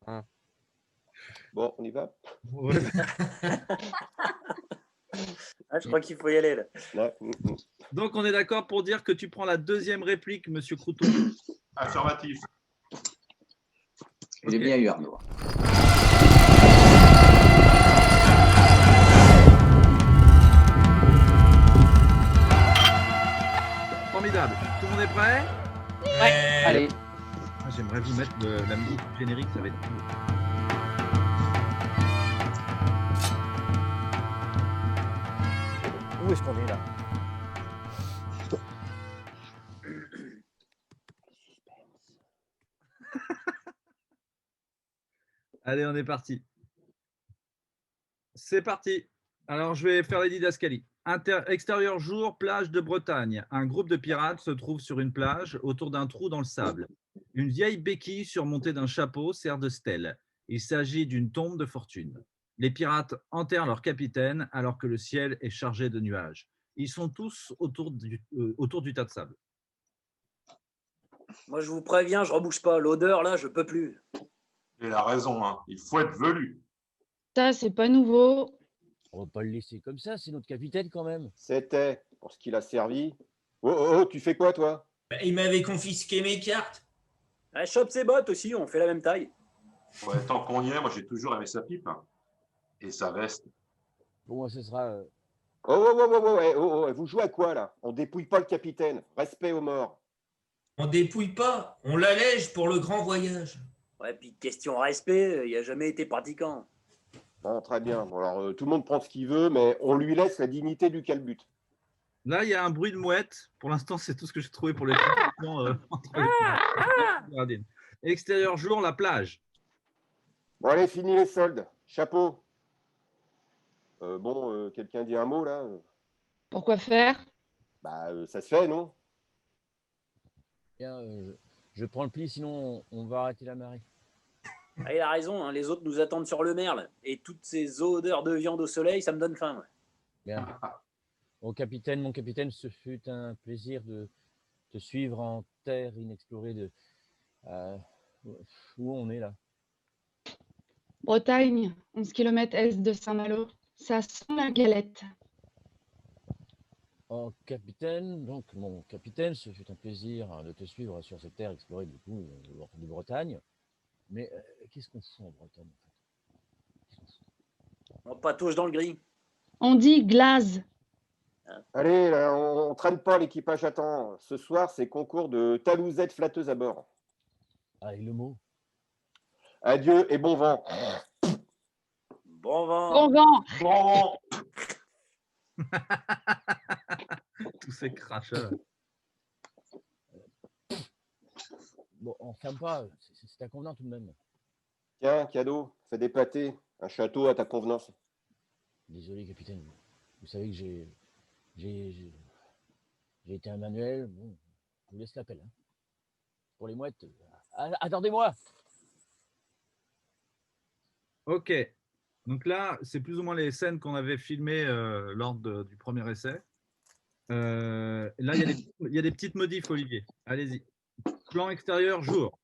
Hein. Bon, on y va? Ouais. Ah, je crois qu'il faut y aller là. Ouais. Donc, on est d'accord pour dire que tu prends la deuxième réplique, Monsieur Crouton. Affirmatif. Il est Ok. bien eu, Arnaud. Formidable. Tout le monde est prêt? Allez. Ah, j'aimerais vous mettre la musique générique, ça va être cool. Où est-ce qu'on est là? Allez, on est parti. C'est parti. Alors, je vais faire les didascalies. Extérieur jour, plage de Bretagne. Un groupe de pirates se trouve sur une plage autour d'un trou dans le sable. Une vieille béquille surmontée d'un chapeau sert de stèle. Il s'agit d'une tombe de fortune. Les pirates enterrent leur capitaine alors que le ciel est chargé de nuages. Ils sont tous autour du tas de sable. Moi, je vous préviens, je rebouche pas. L'odeur, là, je peux plus. Il a raison, hein. Il faut être velu. Ça, c'est pas nouveau. On va pas le laisser comme ça, c'est notre capitaine quand même. C'était pour ce qu'il a servi. Oh, tu fais quoi, toi? Il m'avait confisqué mes cartes. Ah, chope ses bottes aussi, on fait la même taille. Ouais, tant qu'on y est, moi j'ai toujours aimé sa pipe. Hein. Et sa veste. Bon, ce sera. Oh, vous jouez à quoi, là? On dépouille pas le capitaine. Respect aux morts. On dépouille pas, on l'allège pour le grand voyage. Ouais, puis question respect, il a jamais été pratiquant. Bon, très bien. Bon, alors, tout le monde prend ce qu'il veut, mais on lui laisse la dignité du calbut. Là, il y a un bruit de mouette. Pour l'instant, c'est tout ce que j'ai trouvé pour les transitions entre les pirates. Extérieur jour, la plage. Bon, allez, fini les soldes. Chapeau. Quelqu'un dit un mot, là? Pourquoi faire? Ça se fait, non? Bien, je prends le pli, sinon on va arrêter la marée. Ah, il a raison, hein, les autres nous attendent sur le merle. Et toutes ces odeurs de viande au soleil, ça me donne faim. Ouais. Bien. Mon capitaine, ce fut un plaisir de te suivre en terre inexplorée où on est là. Bretagne, 11 km est de Saint-Malo. Ça sent la galette. Oh, capitaine, donc mon capitaine, ce fut un plaisir de te suivre sur cette terre explorée du coup de Bretagne. Mais qu'est-ce qu'on fout en Bretagne en fait? On patauge dans le gris. On dit glace. Allez, là, on traîne pas, l'équipage attend. Ce soir, c'est concours de talousette flatteuse à bord. Ah, et le mot? Adieu et bon vent. Bon vent. Bon vent. Bon, Tous ces cracheurs. Bon, on ferme pas, c'est à convenant tout de même. Tiens, cadeau, fais des pâtés. Un château à ta convenance. Désolé, capitaine. Vous savez que j'ai été un manuel. Bon, je vous laisse l'appel. Hein. Pour les mouettes, attendez-moi. Ok. Donc là, c'est plus ou moins les scènes qu'on avait filmées lors du premier essai. Là, il y a des petites modifs, Olivier. Allez-y. Plan extérieur, jour.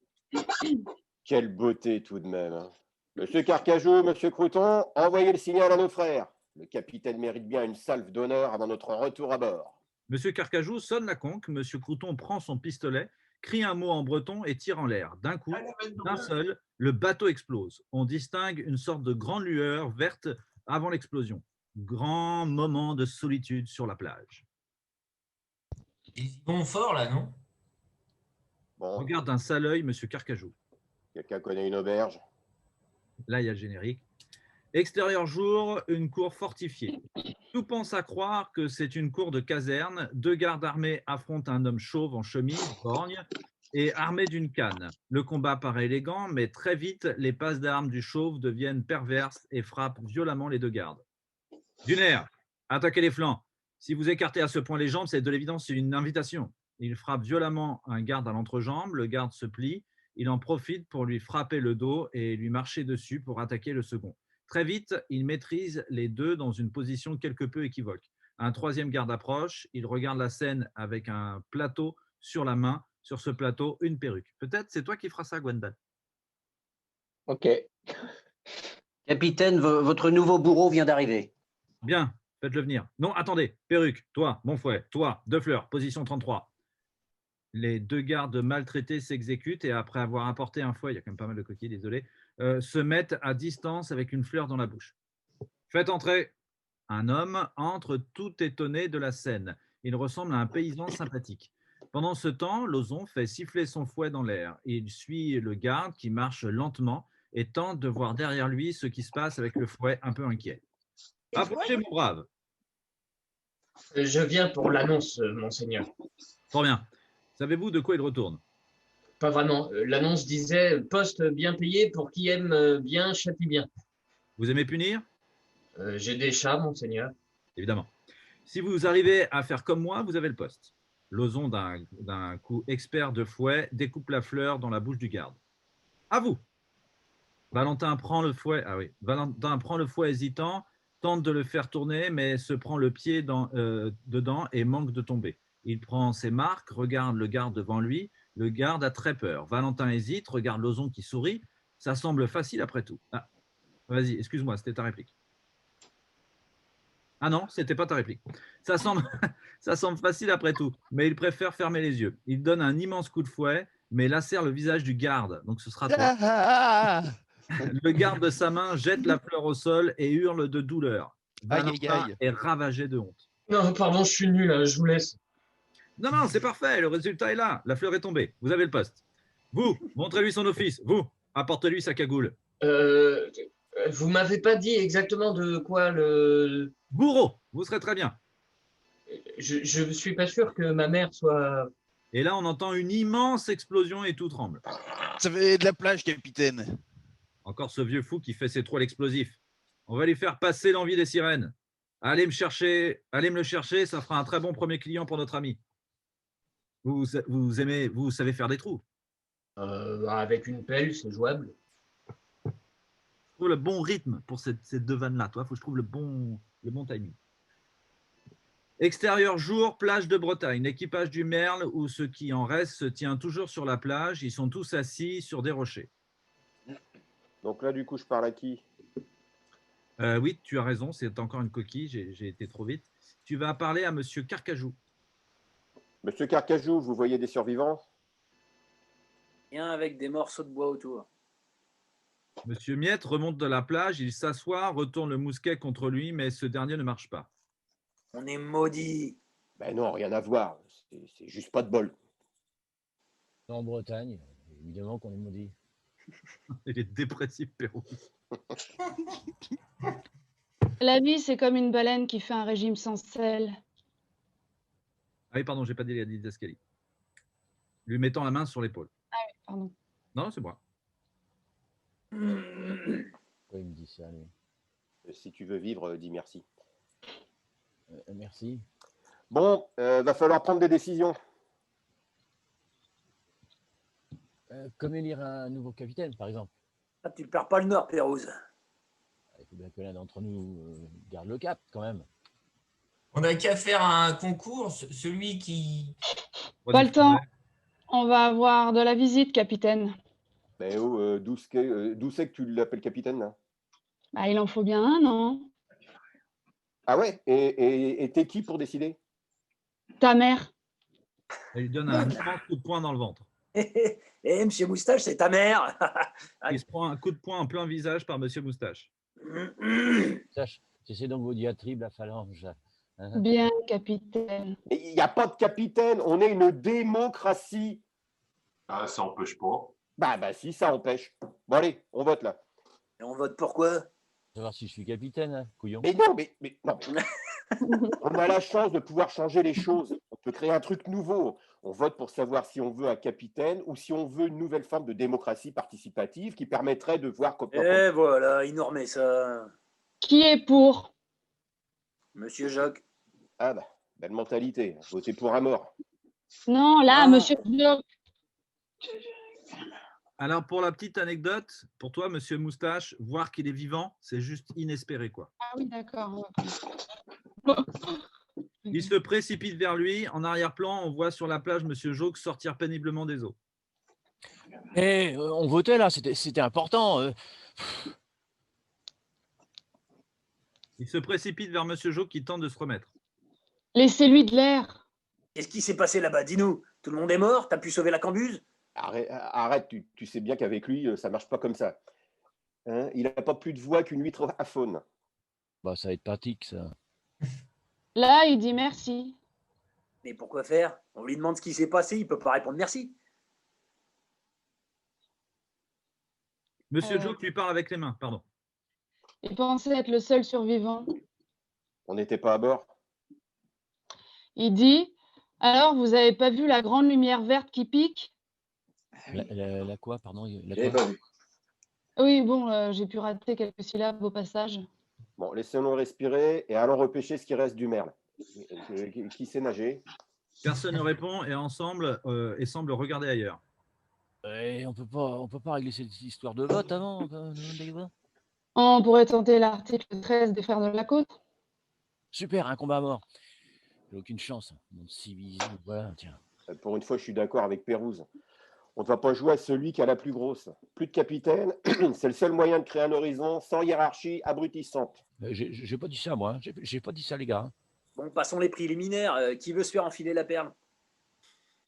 Quelle beauté tout de même. Hein. Monsieur Carcajou, monsieur Crouton, envoyez le signal à nos frères. Le capitaine mérite bien une salve d'honneur avant notre retour à bord. Monsieur Carcajou sonne la conque. Monsieur Crouton prend son pistolet, crie un mot en breton et tire en l'air. D'un coup, d'un seul, le bateau explose. On distingue une sorte de grande lueur verte avant l'explosion. Grand moment de solitude sur la plage. Ils vont fort là, non? Bon, Regarde d'un sale œil monsieur Carcajou. quelqu'un connaît une auberge? Là, il y a le générique. Extérieur jour, une cour fortifiée. Tout pense à croire que c'est une cour de caserne. Deux gardes armés affrontent un homme chauve en chemise, borgne, et armé d'une canne. Le combat paraît élégant, mais très vite, les passes d'armes du chauve deviennent perverses et frappent violemment les deux gardes. Duner, attaquez les flancs. Si vous écartez à ce point les jambes, c'est de l'évidence une invitation. Il frappe violemment un garde à l'entrejambe, le garde se plie, il en profite pour lui frapper le dos et lui marcher dessus pour attaquer le second. Très vite, il maîtrise les deux dans une position quelque peu équivoque. Un troisième garde approche, il regarde la scène avec un plateau sur la main. Sur ce plateau, une perruque. Peut-être c'est toi qui feras ça, Gwendal. Ok. Capitaine, votre nouveau bourreau vient d'arriver. Bien, faites-le venir. Non, attendez, Perruque, toi, mon fouet, toi, De Fleur, position 33. Les 2 gardes maltraités s'exécutent et après avoir apporté un fouet, il y a quand même pas mal de coquilles, désolé, se mettent à distance avec une fleur dans la bouche. Faites entrer. Un homme entre tout étonné de la scène. Il ressemble à un paysan sympathique. Pendant ce temps, Lauzon fait siffler son fouet dans l'air. Il suit le garde qui marche lentement et tente de voir derrière lui ce qui se passe avec le fouet un peu inquiet. Approchez, mon brave. Je viens pour l'annonce, monseigneur. Fort bien. Savez-vous de quoi il retourne? Pas vraiment. L'annonce disait poste bien payé pour qui aime bien, châtie bien. Vous aimez punir? J'ai des chats, monseigneur. Évidemment. Si vous arrivez à faire comme moi, vous avez le poste. Lauzon, d'un coup expert de fouet, découpe la fleur dans la bouche du garde. À vous. Valentin prend le fouet. Ah oui. Valentin prend le fouet hésitant, tente de le faire tourner, mais se prend le pied dedans et manque de tomber. Il prend ses marques, regarde le garde devant lui. Le garde a très peur. Valentin hésite, regarde Lauzon qui sourit. Ça semble facile après tout. Ah, vas-y, excuse-moi, c'était ta réplique. Ah non, c'était pas ta réplique. Ça semble facile après tout, mais il préfère fermer les yeux. Il donne un immense coup de fouet, mais lacère le visage du garde. Donc ce sera toi. Le garde de sa main jette la fleur au sol et hurle de douleur. Valentin est ravagé de honte. Non, pardon, je suis nul, je vous laisse. Non, c'est parfait, le résultat est là. La fleur est tombée. Vous avez le poste. Vous, montrez-lui son office. Vous, apportez-lui sa cagoule. Vous m'avez pas dit exactement de quoi le… Bourreau, vous serez très bien. Je ne suis pas sûr que ma mère soit… Et là, on entend une immense explosion et tout tremble. Ça fait de la plage, capitaine. Encore ce vieux fou qui fait ses trolls explosifs. On va lui faire passer l'envie des sirènes. Allez me le chercher, ça fera un très bon premier client pour notre ami. Vous savez faire des trous. Avec une pelle, c'est jouable. Je trouve le bon rythme pour ces 2 vannes-là. Il faut que je trouve le bon timing. Extérieur jour, plage de Bretagne. L'équipage du Merle ou ce qui en reste se tient toujours sur la plage. Ils sont tous assis sur des rochers. Donc là, du coup, je parle à qui? Oui, tu as raison, c'est encore une coquille, j'ai été trop vite. Tu vas parler à Monsieur Carcajou. Monsieur Carcajou, vous voyez des survivants? Rien avec des morceaux de bois autour. Monsieur Miette remonte de la plage, il s'assoit, retourne le mousquet contre lui, mais ce dernier ne marche pas. On est maudits. Ben non, rien à voir. C'est juste pas de bol. En Bretagne, évidemment qu'on est maudit. Il est dépressif, Pérou. La vie, c'est comme une baleine qui fait un régime sans sel. Ah oui, pardon, j'ai pas dit la didascalie. Lui mettant la main sur l'épaule. Ah oui, pardon. Non, c'est moi. Pourquoi il me dit ça, lui? Si tu veux vivre, dis merci. Merci. Bon, va falloir prendre des décisions. Comme élire un nouveau capitaine, par exemple. Ah, tu ne perds pas le nord, Pérouse. Il faut bien que l'un d'entre nous garde le cap, quand même. On n'a qu'à faire un concours, celui qui… Pas le temps. On va avoir de la visite, capitaine. Ben oh, d'où c'est que tu l'appelles capitaine, là? Bah, il en faut bien un, non? Ah ouais? Et t'es qui pour décider? Ta mère. Elle lui donne un immense coup de poing dans le ventre. Eh, monsieur Moustache, c'est ta mère. Il se prend un coup de poing en plein visage par monsieur Moustache. Sache, c'est donc vos diatribes, la phalange. Hein? Bien, capitaine. Il n'y a pas de capitaine, on est une démocratie. Ah, ça n'empêche pas. Bah si, ça empêche. Bon allez, on vote là. Et on vote pour quoi? Savoir si je suis capitaine, hein, couillon. Mais non, mais non. On a la chance de pouvoir changer les choses. On peut créer un truc nouveau. On vote pour savoir si on veut un capitaine ou si on veut une nouvelle forme de démocratie participative qui permettrait de voir comment… Et voilà, il nous remet ça. Qui est pour? Monsieur Jacques. Ah bah, belle mentalité. Voter pour un mort. Non, là, Ah. monsieur Bloch. Alors, pour la petite anecdote, pour toi, monsieur Moustache, voir qu'il est vivant, c'est juste inespéré, quoi. Ah oui, d'accord. Il se précipite vers lui. En arrière-plan, on voit sur la plage monsieur Jacques sortir péniblement des eaux. On votait là, c'était important. Il se précipite vers Monsieur Jo qui tente de se remettre. Laissez-lui de l'air. Qu'est-ce qui s'est passé là-bas? Dis-nous. Tout le monde est mort? T'as pu sauver la cambuse? Arrête, tu sais bien qu'avec lui, ça marche pas comme ça. Hein, il n'a pas plus de voix qu'une huître à faune. Bah, ça va être pratique, ça. Là, il dit merci. Mais pourquoi faire? On lui demande ce qui s'est passé, il peut pas répondre merci. Monsieur Jo lui parle avec les mains, pardon. Il pensait être le seul survivant. On n'était pas à bord. Il dit, alors vous avez pas vu la grande lumière verte qui pique? La quoi, pardon? J'avais pas vu. Oui, bon, j'ai pu rater quelques syllabes au passage. Bon, laissons-le respirer et allons repêcher ce qui reste du merle. Qui sait nager? Personne ne répond et ensemble et semble regarder ailleurs. On peut pas régler cette histoire de vote avant. On pourrait tenter l'article 13 des Fers de la Côte. Super, un combat à mort. J'ai aucune chance. Monde civilisé, voilà, tiens. Pour une fois, je suis d'accord avec Pérouse. On ne va pas jouer à celui qui a la plus grosse. Plus de capitaine, c'est le seul moyen de créer un horizon sans hiérarchie abrutissante. J'ai pas dit ça, moi. J'ai pas dit ça, les gars. Bon, passons les préliminaires. Qui veut se faire enfiler la perle?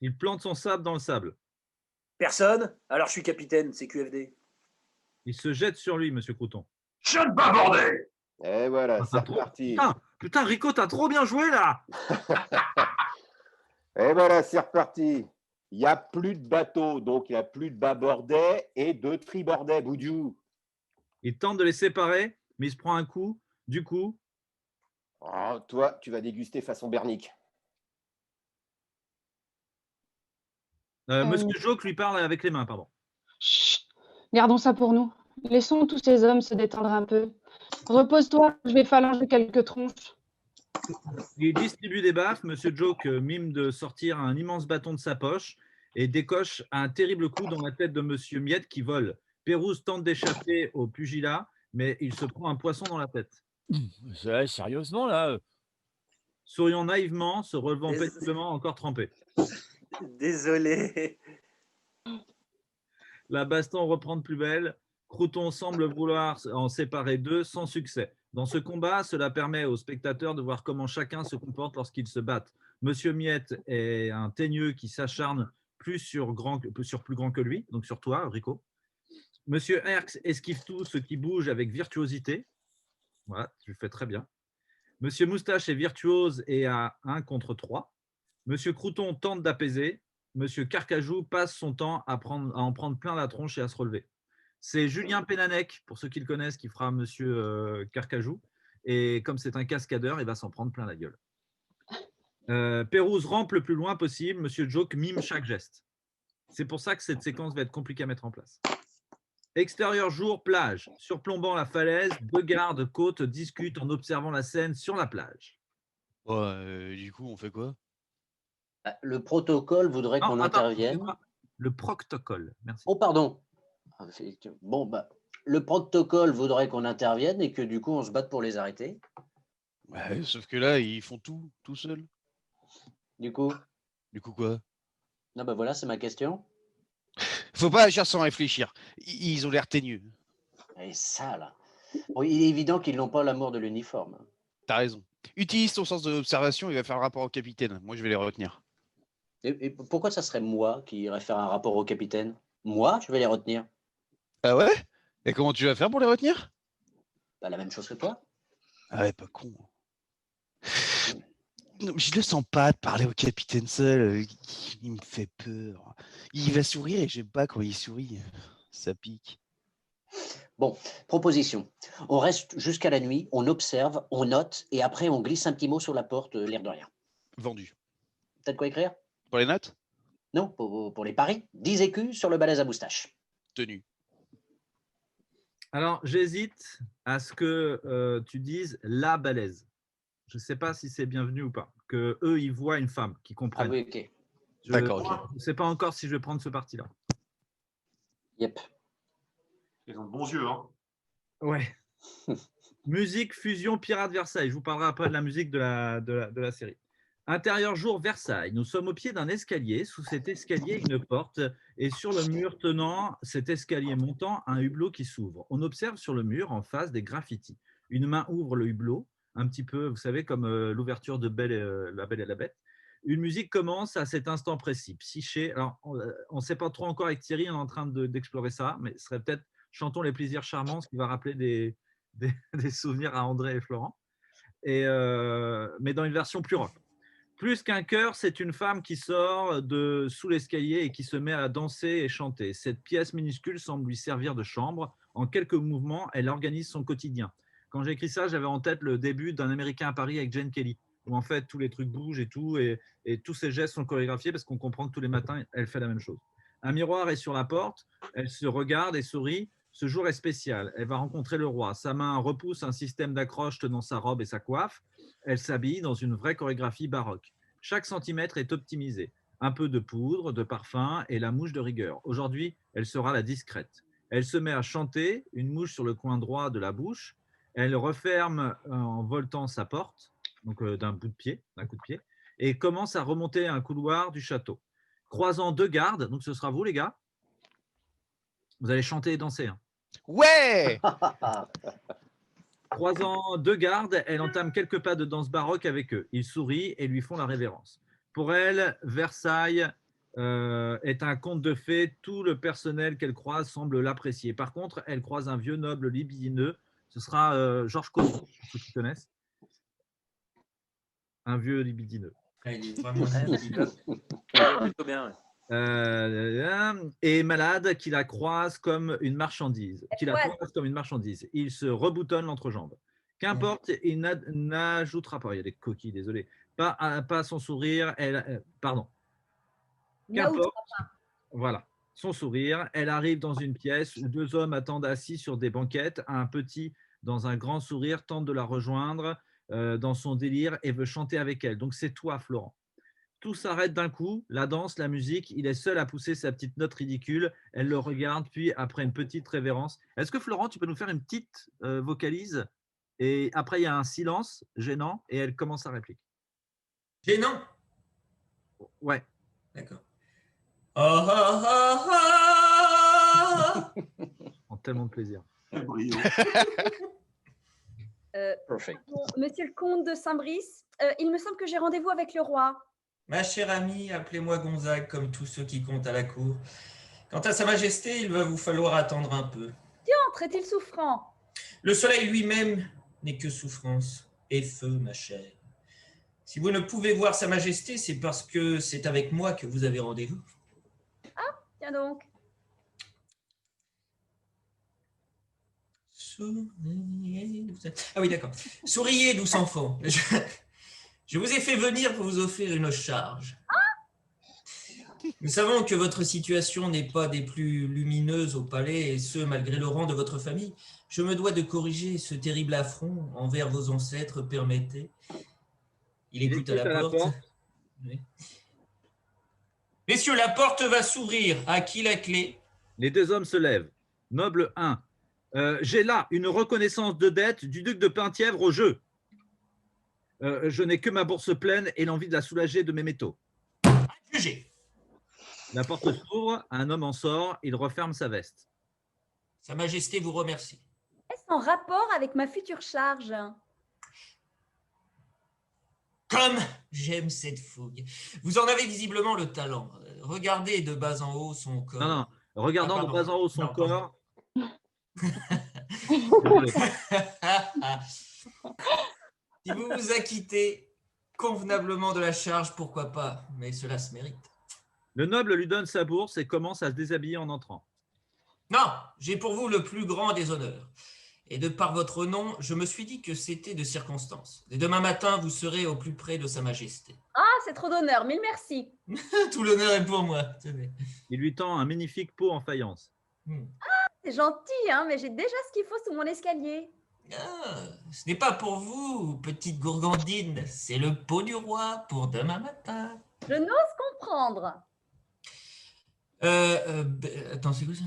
Il plante son sabre dans le sable. Personne? Alors je suis capitaine, c'est QFD. Il se jette sur lui, Monsieur Crouton. Je ne pas bordel. Et voilà, c'est reparti. Putain, Rico, t'as trop bien joué là. Et voilà, c'est reparti. Il n'y a plus de bateau, donc il n'y a plus de bâbordais et de tribordais, Boudiou. Il tente de les séparer, mais il se prend un coup. Du coup, Oh, toi, tu vas déguster façon Bernique. Monsieur Joke lui parle avec les mains, pardon. Chut, gardons ça pour nous. Laissons tous ces hommes se détendre un peu. Repose-toi, je vais phalanger quelques tronches. Il distribue des baffes. Monsieur Joke mime de sortir un immense bâton de sa poche et décoche un terrible coup dans la tête de Monsieur Miette qui vole. Pérouse tente d'échapper au pugilat, mais il se prend un poisson dans la tête. Sérieusement, là. Souriant naïvement, se relevant péniblement encore trempé. Désolé. La baston reprend de plus belle. Crouton semble vouloir en séparer deux sans succès. Dans ce combat, cela permet aux spectateurs de voir comment chacun se comporte lorsqu'ils se battent. Monsieur Miette est un teigneux qui s'acharne sur plus grand que lui, donc sur toi, Rico. Monsieur Herx esquive tout ce qui bouge avec virtuosité. Voilà, tu le fais très bien. Monsieur Moustache est virtuose et à 1 contre 3. Monsieur Crouton tente d'apaiser. Monsieur Carcajou passe son temps à en prendre plein la tronche et à se relever. C'est Julien Pénanec, pour ceux qui le connaissent, qui fera Monsieur Carcajou. Et comme c'est un cascadeur, il va s'en prendre plein la gueule. Pérouse rampe le plus loin possible. Monsieur Joke mime chaque geste. C'est pour ça que cette séquence va être compliquée à mettre en place. Extérieur jour, plage. Surplombant la falaise, deux gardes côte discutent en observant la scène sur la plage. Du coup, on fait quoi? Le protocole voudrait qu'on intervienne. excuse-moi. Le protocole, merci. Oh, pardon. Bon, bah, le protocole voudrait qu'on intervienne et que du coup, on se batte pour les arrêter. Ouais, sauf que là, ils font tout seuls. Du coup, Quoi? non, bah voilà, c'est ma question. Faut pas agir sans réfléchir. Ils ont l'air teigneux. Et ça, là. Bon, il est évident qu'ils n'ont pas l'amour de l'uniforme. T'as raison. Utilise ton sens de l'observation, il va faire le rapport au capitaine. Moi, je vais les retenir. Et pourquoi ça serait moi qui irais faire un rapport au capitaine? Moi, je vais les retenir. Ah ouais? Et comment tu vas faire pour les retenir? Pas la même chose que toi. Ah ouais, pas con. Non, je le sens pas de parler au capitaine seul. Il me fait peur. Il va sourire et j'aime pas quand il sourit. Ça pique. Bon, proposition. On reste jusqu'à la nuit, on observe, on note et après on glisse un petit mot sur la porte, l'air de rien. Vendu. T'as de quoi écrire? Pour les notes? Non, pour les paris. 10 écus sur le balèze à moustache. Tenu. Alors, j'hésite à ce que tu dises la balèze. Je ne sais pas si c'est bienvenu ou pas. Que eux, ils voient une femme, qui comprennent. Ah oui, ok. D'accord, Je ne sais pas encore si je vais prendre ce parti-là. Yep. Ils ont de bons yeux, hein. Ouais. Musique, fusion, Pirate Versailles. Je vous parlerai après de la musique de la série. Intérieur jour, Versailles. Nous sommes au pied d'un escalier. Sous cet escalier, une porte. Et sur le mur tenant cet escalier montant, un hublot qui s'ouvre. On observe sur le mur, en face, des graffitis. Une main ouvre le hublot, un petit peu, vous savez, comme l'ouverture de La Belle et la Bête. Une musique commence à cet instant précis. Psyché. Alors, on ne sait pas trop encore avec Thierry, on est en train d'explorer ça, mais ce serait peut-être Chantons les plaisirs charmants, ce qui va rappeler des souvenirs à André et Florent. Mais dans une version plus rock. Plus qu'un chœur, c'est une femme qui sort de sous l'escalier et qui se met à danser et chanter. Cette pièce minuscule semble lui servir de chambre. En quelques mouvements, elle organise son quotidien. Quand j'ai écrit ça, j'avais en tête le début d'Un Américain à Paris avec Jane Kelly, où en fait tous les trucs bougent et tous ses gestes sont chorégraphiés parce qu'on comprend que tous les matins, elle fait la même chose. Un miroir est sur la porte, elle se regarde et sourit. Ce jour est spécial. Elle va rencontrer le roi. Sa main repousse un système d'accroche tenant sa robe et sa coiffe. Elle s'habille dans une vraie chorégraphie baroque. Chaque centimètre est optimisé. Un peu de poudre, de parfum et la mouche de rigueur. Aujourd'hui, elle sera la discrète. Elle se met à chanter, une mouche sur le coin droit de la bouche. Elle referme en voltant sa porte, donc d'un coup de pied, et commence à remonter un couloir du château. Croisant deux gardes, donc ce sera vous les gars. Vous allez chanter et danser. Hein. Ouais. Croisant deux gardes, elle entame quelques pas de danse baroque avec eux. Ils sourient et lui font la révérence. Pour elle, Versailles est un conte de fées. Tout le personnel qu'elle croise semble l'apprécier. Par contre, elle croise un vieux noble libidineux. Ce sera Georges Cosson, pour ceux qui connaissent. Un vieux libidineux. Il est vraiment plutôt bien, ouais. Et malade qui la croise comme une marchandise. Il se reboutonne l'entrejambe. Qu'importe, il n'ajoutera pas. Il y a des coquilles, désolé. Pas son sourire. Pardon. Qu'importe. Voilà. Son sourire. Elle arrive dans une pièce où deux hommes attendent assis sur des banquettes. Un petit, dans un grand sourire, tente de la rejoindre dans son délire et veut chanter avec elle. Donc c'est toi, Florent. Tout s'arrête d'un coup, la danse, la musique, il est seul à pousser sa petite note ridicule, elle le regarde, puis après une petite révérence. Est-ce que Florent, tu peux nous faire une petite vocalise? Et après, il y a un silence gênant et elle commence sa réplique. Gênant? Ouais. D'accord. Oh, oh, oh, oh. En tellement de plaisir. Monsieur le comte de Saint-Brice, il me semble que j'ai rendez-vous avec le roi. Ma chère amie, appelez-moi Gonzague comme tous ceux qui comptent à la cour. Quant à Sa Majesté, il va vous falloir attendre un peu. Diantre, est-il souffrant? Le soleil lui-même n'est que souffrance et feu, ma chère. Si vous ne pouvez voir Sa Majesté, c'est parce que c'est avec moi que vous avez rendez-vous. Ah, tiens donc. Ah oui, d'accord. Souriez, douce enfant. Je vous ai fait venir pour vous offrir une charge. Nous savons que votre situation n'est pas des plus lumineuses au palais, et ce, malgré le rang de votre famille. Je me dois de corriger ce terrible affront envers vos ancêtres, permettez. Il écoute à la porte. Oui. Messieurs, la porte va s'ouvrir. À qui la clé? Les deux hommes se lèvent. Noble 1. J'ai là une reconnaissance de dette du duc de Penthièvre au jeu. Je n'ai que ma bourse pleine et l'envie de la soulager de mes métaux. Jugé. La porte s'ouvre, un homme en sort, il referme sa veste. Sa Majesté vous remercie. Est-ce en rapport avec ma future charge? Comme j'aime cette fougue. Vous en avez visiblement le talent. Regardez de bas en haut son corps. Non, regardant de bas en haut son corps. Si vous vous acquittez convenablement de la charge, pourquoi pas, mais cela se mérite. Le noble lui donne sa bourse et commence à se déshabiller en entrant. Non, j'ai pour vous le plus grand des honneurs. Et de par votre nom, je me suis dit que c'était de circonstance. Et demain matin, vous serez au plus près de Sa Majesté. Ah, c'est trop d'honneur, mille merci. Tout l'honneur est pour moi. Il lui tend un magnifique pot en faïence. Ah, c'est gentil, hein, mais j'ai déjà ce qu'il faut sous mon escalier. Ah, ce n'est pas pour vous, petite gourgandine. C'est le pot du roi pour demain matin. Je n'ose comprendre. Attends, c'est quoi ça?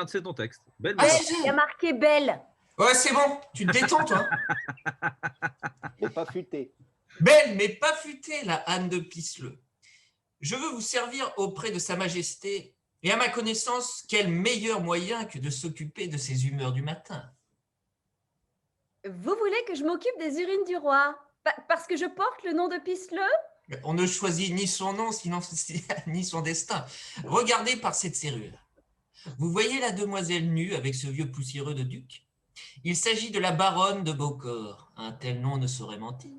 C'est ton texte. Belle. Il y a marqué belle. Ouais, c'est bon. Tu te détends, toi. Mais pas futé. Belle mais pas futée, la Anne de Pisseleu. Je veux vous servir auprès de Sa Majesté, et à ma connaissance, quel meilleur moyen que de s'occuper de ses humeurs du matin. Vous voulez que je m'occupe des urines du roi parce que je porte le nom de Pisseleu? On ne choisit ni son nom, ni son destin. Regardez par cette serrure. Vous voyez la demoiselle nue avec ce vieux poussiéreux de duc? Il s'agit de la baronne de Beaucorps. Un tel nom ne saurait mentir.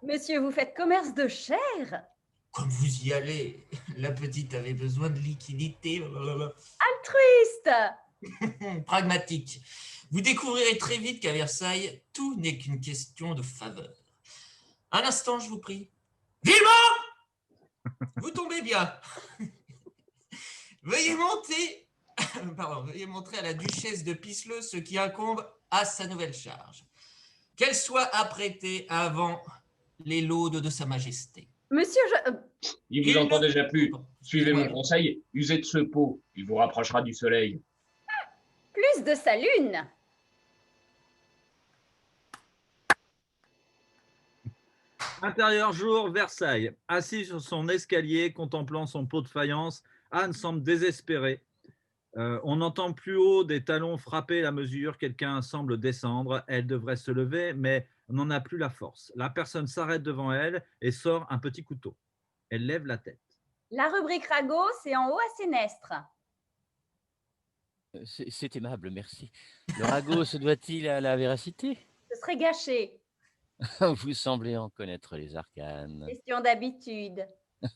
Monsieur, vous faites commerce de chair? Comme vous y allez, la petite avait besoin de liquidité. Altruiste! Pragmatique. Vous découvrirez très vite qu'à Versailles, tout n'est qu'une question de faveur. Un instant, je vous prie. Vivement! Vous tombez bien. Veuillez monter. Veuillez montrer à la duchesse de Pisseleu ce qui incombe à sa nouvelle charge. Qu'elle soit apprêtée avant les laudes de Sa Majesté. Monsieur, Il vous entend déjà plus. Suivez mon conseil, usez de ce pot. Il vous rapprochera du soleil. plus de sa lune. Intérieur jour, Versailles. Assis sur son escalier, contemplant son pot de faïence, Anne semble désespérée. On entend plus haut des talons frapper la mesure. Quelqu'un semble descendre. Elle devrait se lever, mais on n'en a plus la force. La personne s'arrête devant elle et sort un petit couteau. Elle lève la tête. La rubrique Rago, c'est en haut à Sénestre. C'est aimable, merci. Le ragot se doit-il à la véracité? Ce serait gâché. Vous semblez en connaître les arcanes. Question d'habitude.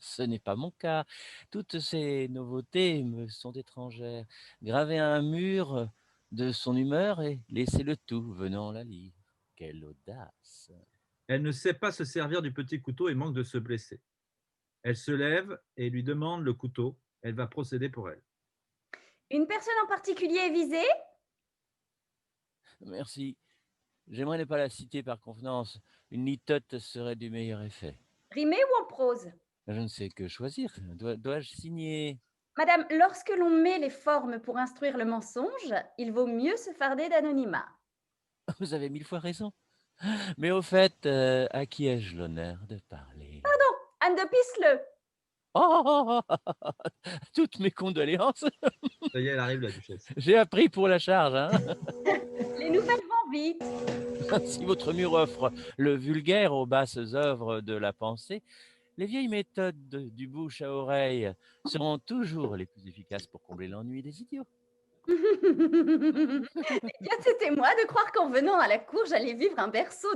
Ce n'est pas mon cas. Toutes ces nouveautés me sont étrangères. Graver un mur de son humeur et laisser le tout venant la lire. Quelle audace! Elle ne sait pas se servir du petit couteau et manque de se blesser. Elle se lève et lui demande le couteau. Elle va procéder pour elle. Une personne en particulier est visée? Merci. J'aimerais ne pas la citer par convenance. Une litote serait du meilleur effet. Rimée ou en prose? Je ne sais que choisir. Dois-je signer? Madame, lorsque l'on met les formes pour instruire le mensonge, il vaut mieux se farder d'anonymat. Vous avez 1000 fois raison. Mais au fait, à qui ai-je l'honneur de parler? Pardon, Anne de Pisseleu. Oh, toutes mes condoléances. Ça y est, elle arrive, la duchesse. J'ai appris pour la charge. Hein. Les nouvelles vont vite. Si votre mur offre le vulgaire aux basses œuvres de la pensée, les vieilles méthodes du bouche à oreille seront toujours les plus efficaces pour combler l'ennui des idiots. Eh bien, c'était moi de croire qu'en venant à la cour, j'allais vivre un berceau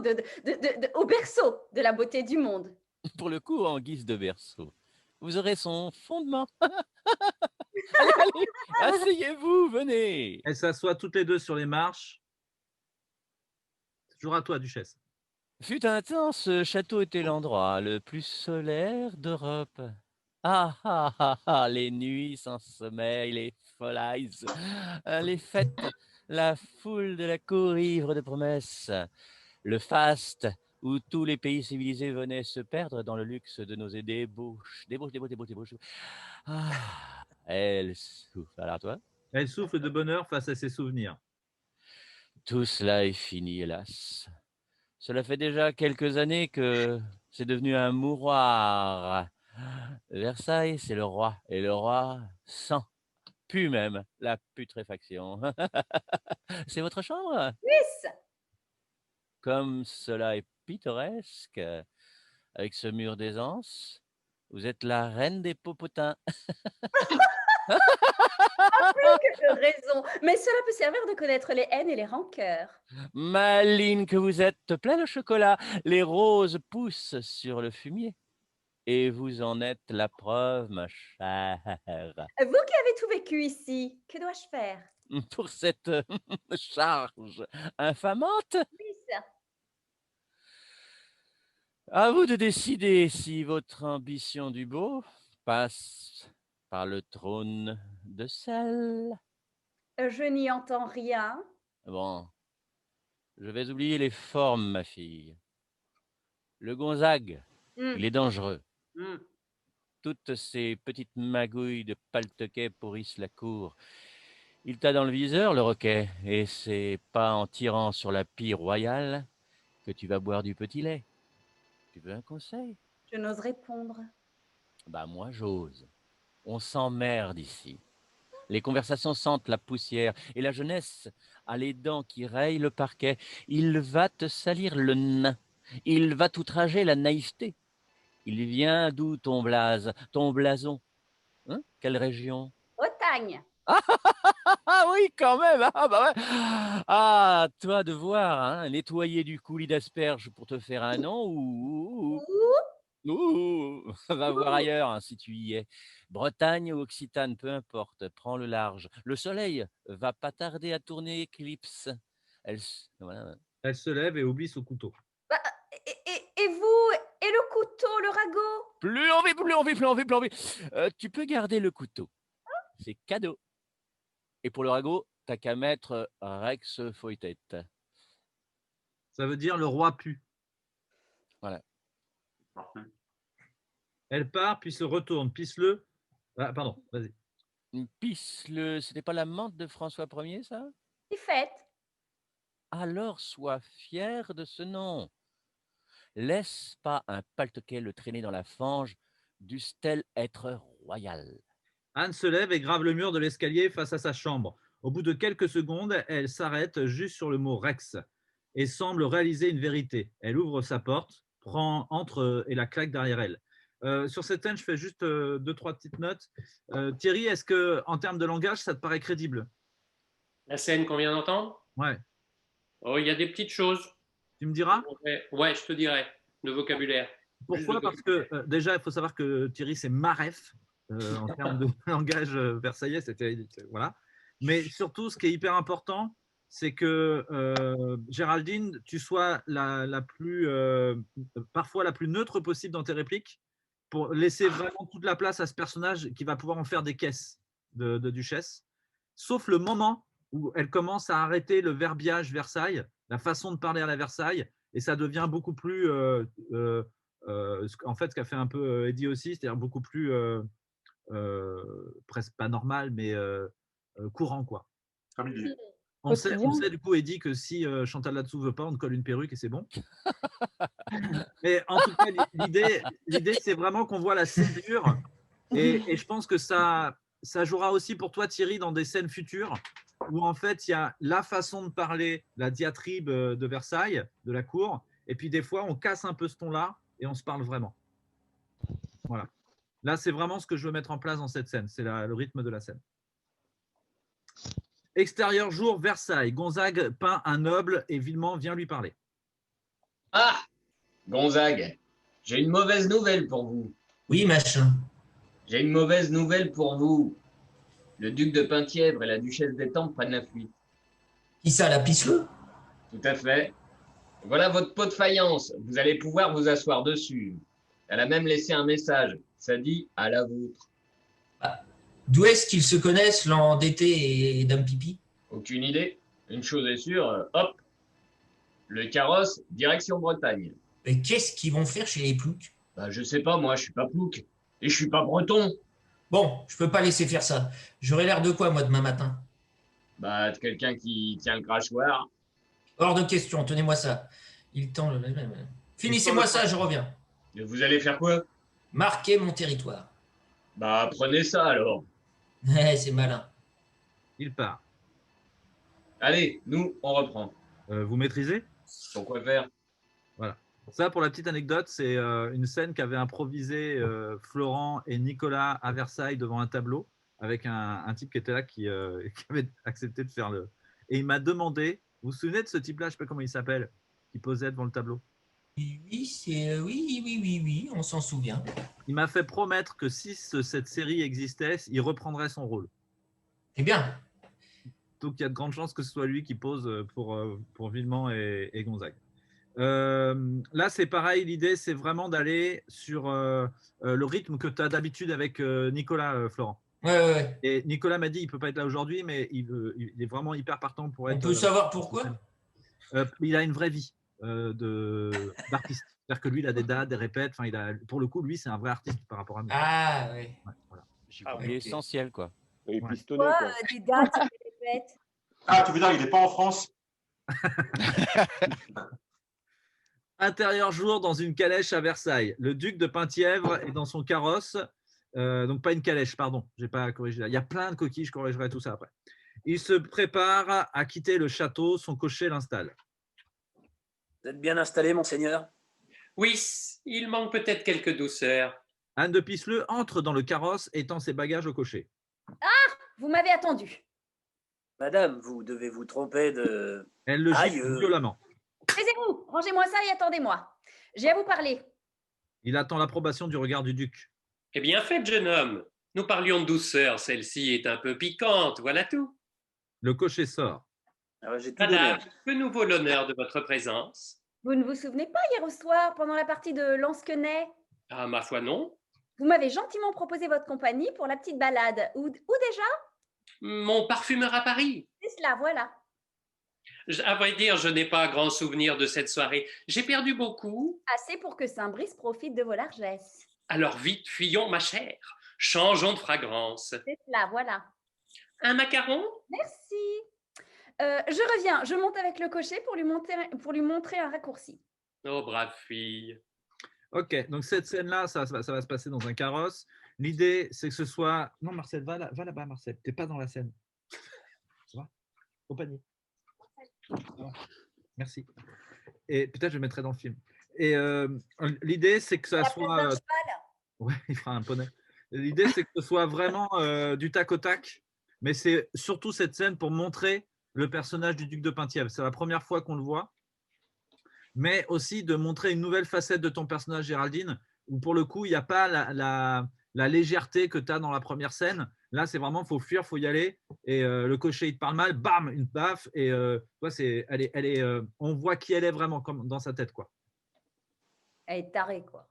au berceau de la beauté du monde. Pour le coup, en guise de berceau, vous aurez son fondement. Allez, asseyez-vous, venez. Elles s'assoient toutes les deux sur les marches. Toujours à toi, duchesse. Fut un temps, ce château était l'endroit le plus solaire d'Europe. Les nuits sans sommeil, les folies, les fêtes, la foule de la cour ivre de promesses, le faste où tous les pays civilisés venaient se perdre dans le luxe de nos débauches. Elle souffle. Alors toi? Elle souffle de bonheur face à ses souvenirs. Tout cela est fini, hélas. Cela fait déjà quelques années que c'est devenu un mouroir. Versailles, c'est le roi, et le roi sent, pue même, la putréfaction. C'est votre chambre? Oui. Comme cela est pittoresque, avec ce mur d'aisance, vous êtes la reine des popotins. Plus que de raison, mais cela peut servir de connaître les haines et les rancœurs. Maline que vous êtes, plein de chocolat, les roses poussent sur le fumier. Et vous en êtes la preuve, ma chère. Vous qui avez tout vécu ici, que dois-je faire? Pour cette charge infamante, Oui, ça. à vous de décider si votre ambition du beau passe par le trône de sel. Je n'y entends rien. Bon, je vais oublier les formes, ma fille. Le Gonzague, il est dangereux. Toutes ces petites magouilles de paltequet pourrissent la cour. Il t'a dans le viseur, le Roquet, et c'est pas en tirant sur la pie royale que tu vas boire du petit lait. Tu veux un conseil? Je n'ose répondre. Bah moi j'ose. On s'emmerde ici. Les conversations sentent la poussière et la jeunesse a les dents qui rayent le parquet. Il va te salir le nain. Il va t'outrager la naïveté. Il vient d'où ton blason? Hein? Quelle région? Bretagne. Ah oui, quand même. Ah, bah ouais. Ah, toi de voir, hein, nettoyer du coulis d'asperges pour te faire un nom va voir ailleurs hein, si tu y es. Bretagne ou Occitane, peu importe, prends le large. Le soleil va pas tarder à tourner éclipse. Voilà. Elle se lève et oublie son couteau. Bah, et vous? Et le couteau, le ragot? Plus envie, plus envie, plus envie, plus envie. Tu peux garder le couteau. C'est cadeau. Et pour le ragot, t'as qu'à mettre Rex Fouettet. Ça veut dire le roi pue. Voilà. Parfait. Elle part, puis se retourne. Pisse-le. Ah, pardon, vas-y. Pisse-le, c'était pas la menthe de François Ier, ça? C'est fait. Alors sois fier de ce nom. Laisse pas un paltoquet le traîner dans la fange, dussent-elles être royale. Anne se lève et grave le mur de l'escalier face à sa chambre. Au bout de quelques secondes, elle s'arrête juste sur le mot Rex et semble réaliser une vérité. Elle ouvre sa porte, entre et la claque derrière elle. Sur cette scène, je fais juste 2-3 petites notes. Thierry, est-ce que en termes de langage, ça te paraît crédible? La scène qu'on vient d'entendre? Ouais. Oh, il y a des petites choses. Tu me diras? Ouais, je te dirai, de vocabulaire. Pourquoi? Parce que déjà, il faut savoir que Thierry, c'est ma ref en termes de langage versaillais. Voilà. Mais surtout, ce qui est hyper important, c'est que Géraldine, tu sois parfois la plus neutre possible dans tes répliques pour laisser vraiment toute la place à ce personnage qui va pouvoir en faire des caisses de duchesse. Sauf le moment où elle commence à arrêter le verbiage Versailles, la façon de parler à la Versailles, et ça devient beaucoup plus, en fait, ce qu'a fait un peu Eddie aussi, c'est-à-dire beaucoup plus, presque pas normal, mais courant, quoi. Familier. On sait du coup, Eddie, que si Chantal là-dessous veut pas, on te colle une perruque et c'est bon. Mais en tout cas, l'idée, c'est vraiment qu'on voit la césure. Et je pense que ça jouera aussi pour toi, Thierry, dans des scènes futures où en fait, il y a la façon de parler, la diatribe de Versailles, de la cour. Et puis des fois, on casse un peu ce ton-là et on se parle vraiment. Voilà. Là, c'est vraiment ce que je veux mettre en place dans cette scène. C'est le rythme de la scène. Extérieur jour, Versailles. Gonzague peint un noble et Villemont vient lui parler. Ah, Gonzague, j'ai une mauvaise nouvelle pour vous. Oui, machin. J'ai une mauvaise nouvelle pour vous. Le duc de Penthièvre et la duchesse d'Étampes prennent la fuite. Qui ça, la Pisseleu? Tout à fait. Voilà votre pot de faïence. Vous allez pouvoir vous asseoir dessus. Elle a même laissé un message. Ça dit « à la vôtre ». D'où est-ce qu'ils se connaissent, l'endetté et Dame Pipi? Aucune idée. Une chose est sûre, hop, le carrosse, direction Bretagne. Mais qu'est-ce qu'ils vont faire chez les ploucs? Bah, je sais pas, moi, je suis pas plouc. Et je suis pas breton. Bon, je peux pas laisser faire ça. J'aurai l'air de quoi, moi, demain matin? Bah, de quelqu'un qui tient le crachoir. Hors de question, tenez-moi ça. Il tend le... Finissez-moi ça, je reviens. Et vous allez faire quoi? Marquer mon territoire. Bah, prenez ça alors. C'est malin. Il part. Allez, nous, on reprend. Vous maîtrisez? Pourquoi faire? Voilà. Ça, pour la petite anecdote, c'est une scène qu'avaient improvisé Florent et Nicolas à Versailles devant un tableau avec un type qui était là qui avait accepté de faire le... Et il m'a demandé, vous vous souvenez de ce type-là, je ne sais pas comment il s'appelle, qui posait devant le tableau? Oui, on s'en souvient. Il m'a fait promettre que si cette série existait, il reprendrait son rôle. Eh bien. Donc il y a de grandes chances que ce soit lui qui pose pour Villemont et Gonzague. Là, c'est pareil, l'idée, c'est vraiment d'aller sur le rythme que tu as d'habitude avec Nicolas, Florent. Ouais. Et Nicolas m'a dit il ne peut pas être là aujourd'hui, mais il est vraiment hyper partant pour être... On peut savoir pourquoi? Il a une vraie vie d'artiste. C'est-à-dire que lui, il a des dates, des répètes. Pour le coup, lui, c'est un vrai artiste par rapport à nous. Ah, oui. Voilà. Il est essentiel, quoi. Et pistonné, quoi. Des dates, des répètes. Ah, tu veux dire qu'il n'est pas en France? Intérieur jour dans une calèche à Versailles. Le duc de Penthièvre est dans son carrosse. Donc pas une calèche, pardon. J'ai pas corrigé. Il y a plein de coquilles, je corrigerai tout ça après. Il se prépare à quitter le château. Son cocher l'installe. Vous êtes bien installé, monseigneur? Oui, il manque peut-être quelques douceurs. Anne de Pisseleu entre dans le carrosse et tend ses bagages au cocher. Ah, vous m'avez attendu. Madame, vous devez vous tromper de... Elle le Aïe, gifle violemment. Taisez-vous, rangez-moi ça et attendez-moi. J'ai à vous parler. Il attend l'approbation du regard du duc. Eh bien fait, jeune homme. Nous parlions de douceur, celle-ci est un peu piquante, voilà tout. Le cocher sort. Ah ouais, j'ai tout Madame, donné. que nous vaut l'honneur de votre présence? Vous ne vous souvenez pas hier au soir, pendant la partie de Lansquenet? Ah, ma foi, non. Vous m'avez gentiment proposé votre compagnie pour la petite balade. Où déjà? Mon parfumeur à Paris. C'est cela, voilà. À vrai dire, je n'ai pas grand souvenir de cette soirée. J'ai perdu beaucoup. Assez pour que Saint-Brice profite de vos largesses. Alors vite, fuyons, ma chère. Changeons de fragrance. C'est cela, voilà. Un macaron? Merci. Je reviens, je monte avec le cocher pour lui montrer un raccourci. Oh, brave fille. Ok, donc cette scène-là, ça va se passer dans un carrosse. L'idée, c'est que ce soit… Non, Marcel, va là-bas, Marcel. Tu n'es pas dans la scène. Ça va? Au panier. Merci. Et peut-être je le mettrai dans le film. Et l'idée, c'est que ça soit… Ouais, il fera un poney. L'idée, c'est que ce soit vraiment du tac au tac. Mais c'est surtout cette scène pour montrer le personnage du duc de Penthièvre. C'est la première fois qu'on le voit. Mais aussi de montrer une nouvelle facette de ton personnage, Géraldine, où pour le coup, il n'y a pas la légèreté que tu as dans la première scène. Là, c'est vraiment, il faut fuir, il faut y aller. Et le cocher, il te parle mal, bam, une baffe. Et on voit qui elle est vraiment comme dans sa tête, quoi. Elle est tarée, quoi.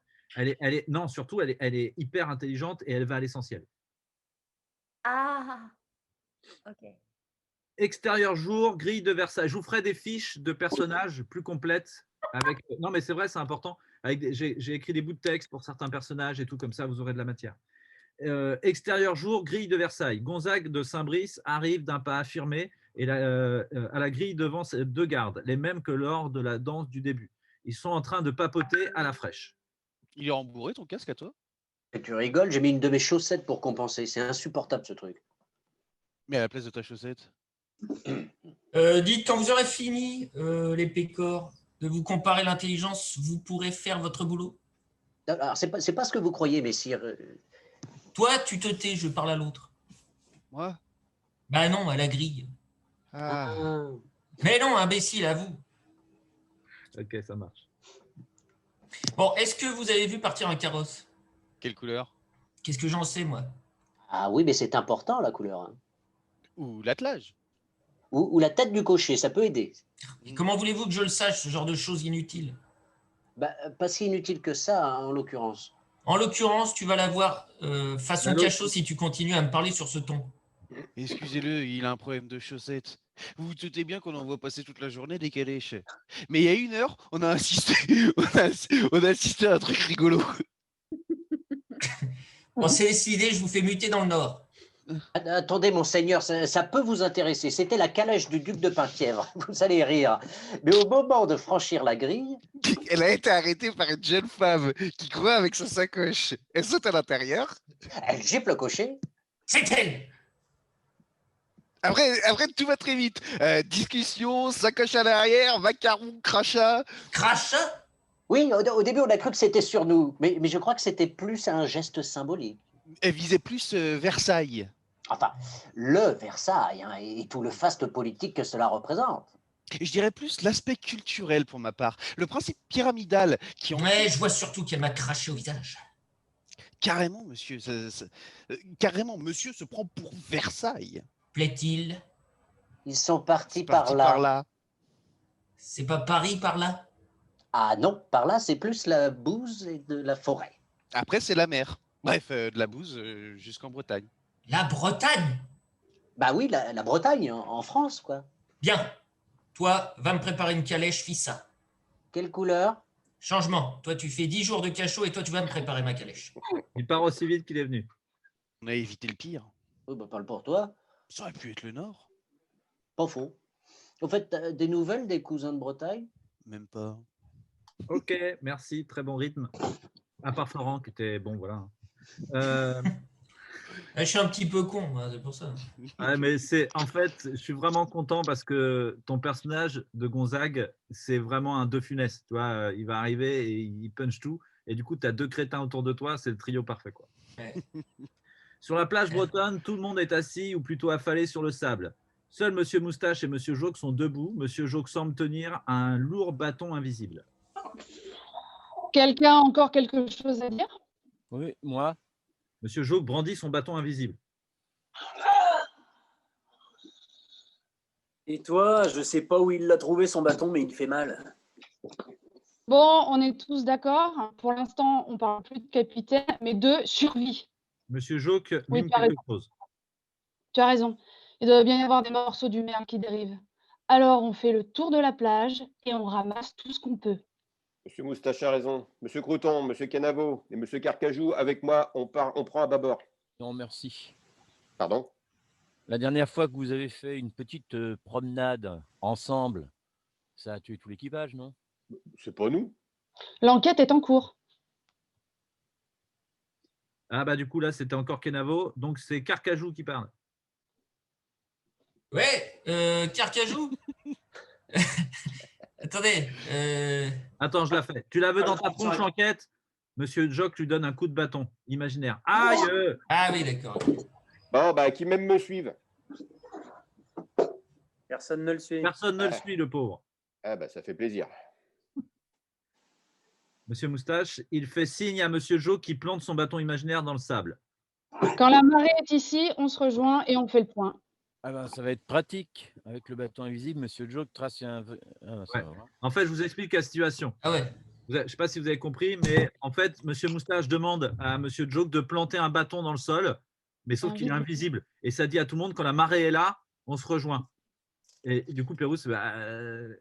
Non, surtout, elle est hyper intelligente et elle va à l'essentiel. Ah, ok. Extérieur jour, grille de Versailles. Je vous ferai des fiches de personnages plus complètes. Non, mais c'est vrai, c'est important. J'ai écrit des bouts de texte pour certains personnages et tout, comme ça, vous aurez de la matière. Extérieur jour, grille de Versailles. Gonzague de Saint-Brice arrive d'un pas affirmé et à la grille devant deux gardes, les mêmes que lors de la danse du début. Ils sont en train de papoter à la fraîche. Il est rembourré ton casque à toi? Et tu rigoles, j'ai mis une de mes chaussettes pour compenser. C'est insupportable ce truc. Mais à la place de ta chaussette. Dites, quand vous aurez fini, les pécores, de vous comparer l'intelligence, vous pourrez faire votre boulot. Alors, c'est pas ce que vous croyez, messire. Toi, tu te tais, je parle à l'autre. Moi? Ben non, à la grille. Ah. Mais non, imbécile, à vous. Ok, ça marche. Bon, est-ce que vous avez vu partir un carrosse? Quelle couleur? Qu'est-ce que j'en sais, moi? Ah oui, mais c'est important, la couleur. Hein. Ou l'attelage. Ou la tête du cocher, ça peut aider. Et comment voulez-vous que je le sache, ce genre de choses inutiles? Bah, pas si inutile que ça, hein, en l'occurrence. En l'occurrence, tu vas la voir façon Allô? cachot si tu continues à me parler sur ce ton. Excusez-le, il a un problème de chaussettes. Vous vous doutez bien qu'on en voit passer toute la journée des calèches. Mais il y a 1 heure, on a assisté à un truc rigolo. Bon, c'est décidé, je vous fais muter dans le Nord. Attendez, monseigneur, ça peut vous intéresser. C'était la calèche du duc de Penthièvre. Vous allez rire. Mais au moment de franchir la grille… Elle a été arrêtée par une jeune femme qui courait avec sa sacoche. Elle saute à l'intérieur. Elle gifle le cocher. C'est elle! Après, tout va très vite. Discussion, sacoche à l'arrière, macaron, crachat. Crachat? Oui, au début, on a cru que c'était sur nous. Mais je crois que c'était plus un geste symbolique. Elle visait plus Versailles. Enfin, le Versailles, hein, et tout le faste politique que cela représente. Je dirais plus l'aspect culturel pour ma part. Le principe pyramidal qui en… Ouais, je vois surtout qu'elle m'a craché au visage. Carrément, monsieur. Carrément, monsieur se prend pour Versailles. Plaît-il? Ils sont partis par là. C'est pas Paris par là? Ah non, par là, c'est plus la bouse et de la forêt. Après, c'est la mer. Bref, de la bouse jusqu'en Bretagne. La Bretagne? Bah oui, la Bretagne, en France, quoi. Bien. Toi, va me préparer une calèche, fis ça. Quelle couleur? Changement. Toi, tu fais 10 jours de cachot et toi, tu vas me préparer ma calèche. Il part aussi vite qu'il est venu. On a évité le pire. Oui, bah parle pour toi. Ça aurait pu être le Nord. Pas faux. Au fait, t'as des nouvelles des cousins de Bretagne? Même pas. Ok, merci, très bon rythme. À part Florent qui était bon, voilà. Je suis un petit peu con, moi, c'est pour ça. Ouais, mais en fait, je suis vraiment content parce que ton personnage de Gonzague, c'est vraiment un De Funès. Tu vois, il va arriver et il punch tout. Et du coup, tu as 2 crétins autour de toi, c'est le trio parfait, quoi. Ouais. Sur la plage bretonne, tout le monde est assis ou plutôt affalé sur le sable. Seuls Monsieur Moustache et Monsieur Joque sont debout. Monsieur Joque semble tenir un lourd bâton invisible. Quelqu'un a encore quelque chose à dire? Oui, moi. Monsieur Joque brandit son bâton invisible. Et toi, je sais pas où il l'a trouvé son bâton, mais il fait mal. Bon, on est tous d'accord. Pour l'instant, on parle plus de capitaine, mais de survie. Monsieur Joque Oui, mime tu as quelque raison. chose. Tu as raison. Il doit bien y avoir des morceaux du merle qui dérivent. Alors, on fait le tour de la plage et on ramasse tout ce qu'on peut. Monsieur Moustache a raison. Monsieur Crouton, Monsieur Canavo et Monsieur Carcajou, avec moi, on prend à bâbord. Non, merci. Pardon? La dernière fois que vous avez fait une petite promenade ensemble, ça a tué tout l'équipage, non? C'est pas nous. L'enquête est en cours. Ah bah du coup là c'était encore Kenavo, donc c'est Carcajou qui parle. Ouais, Carcajou. Attendez. Attends, je la fais. Tu la veux dans ta tronche enquête? Monsieur Jock lui donne un coup de bâton imaginaire. Aïe! Ah oui, d'accord. Bon, bah, qui même me suivent. Personne ne le suit. Personne ne le suit, le pauvre. Ah bah, ça fait plaisir. Monsieur Moustache, il fait signe à Monsieur Joe qui plante son bâton imaginaire dans le sable. Quand la marée est ici, on se rejoint et on fait le point. Ah ben, ça va être pratique. Avec le bâton invisible, Monsieur Joe trace un... Ah, ça Ouais. va. En fait, je vous explique la situation. Ah ouais. Je ne sais pas si vous avez compris, mais en fait, Monsieur Moustache demande à Monsieur Joke de planter un bâton dans le sol, mais sauf qu'il est invisible. Et ça dit à tout le monde, quand la marée est là, on se rejoint. Et du coup, Pérouse,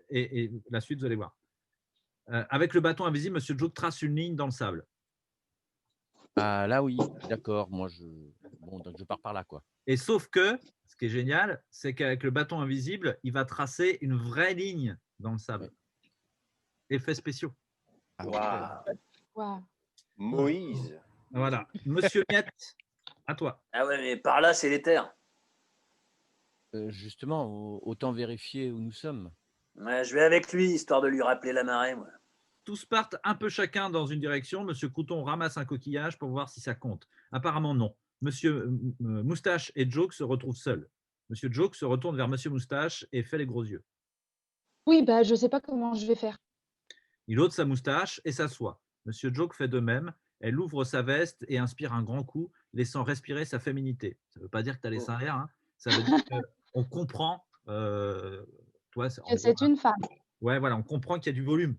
et la suite, vous allez voir. Avec le bâton invisible, Monsieur Joke trace une ligne dans le sable. Ah là oui, d'accord. Moi, donc je pars par là, quoi. Et sauf que, ce qui est génial, c'est qu'avec le bâton invisible, il va tracer une vraie ligne dans le sable. Effets spéciaux. Wow. Moïse. Voilà. Monsieur Miette, à toi. Ah ouais, mais par là, c'est les terres. Justement, autant vérifier où nous sommes. Ouais, je vais avec lui, histoire de lui rappeler la marée, moi. Tous partent un peu chacun dans une direction. Monsieur Crouton ramasse un coquillage pour voir si ça compte. Apparemment, non. Monsieur Moustache et Joke se retrouvent seuls. Monsieur Joke se retourne vers Monsieur Moustache et fait les gros yeux. Oui, bah, je ne sais pas comment je vais faire. Il ôte sa moustache et s'assoit. Monsieur Joke fait de même. Elle ouvre sa veste et inspire un grand coup, laissant respirer sa féminité. Ça ne veut pas dire que tu as les seins airs, hein. Ça veut dire qu'on comprend. Toi, Que c'est une femme. Ouais, voilà, on comprend qu'il y a du volume.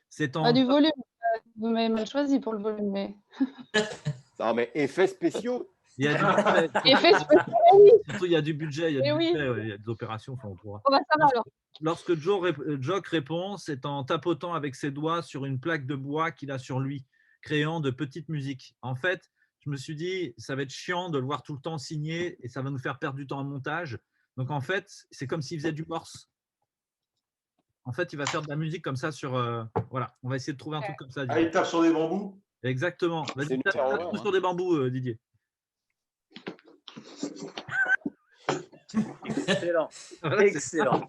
C'est Pas du volume. Vous m'avez mal choisi pour le volume, mais. Non, mais effets spéciaux. Il y a du budget. Effets spéciaux, oui. Surtout, il y a du budget, il y a, Oui. il y a des opérations. Enfin, on pourra. On va savoir alors. Lorsque Jock répond, c'est en tapotant avec ses doigts sur une plaque de bois qu'il a sur lui, créant de petites musiques. En fait, je me suis dit, ça va être chiant de le voir tout le temps signer et ça va nous faire perdre du temps en montage. Donc, en fait, c'est comme s'il faisait du morse. En fait, il va faire de la musique comme ça sur. Voilà, on va essayer de trouver un truc comme ça. Ah, il tape sur des bambous? Exactement. Vas-y, tape sur des bambous, Didier. Excellent. Voilà, excellent.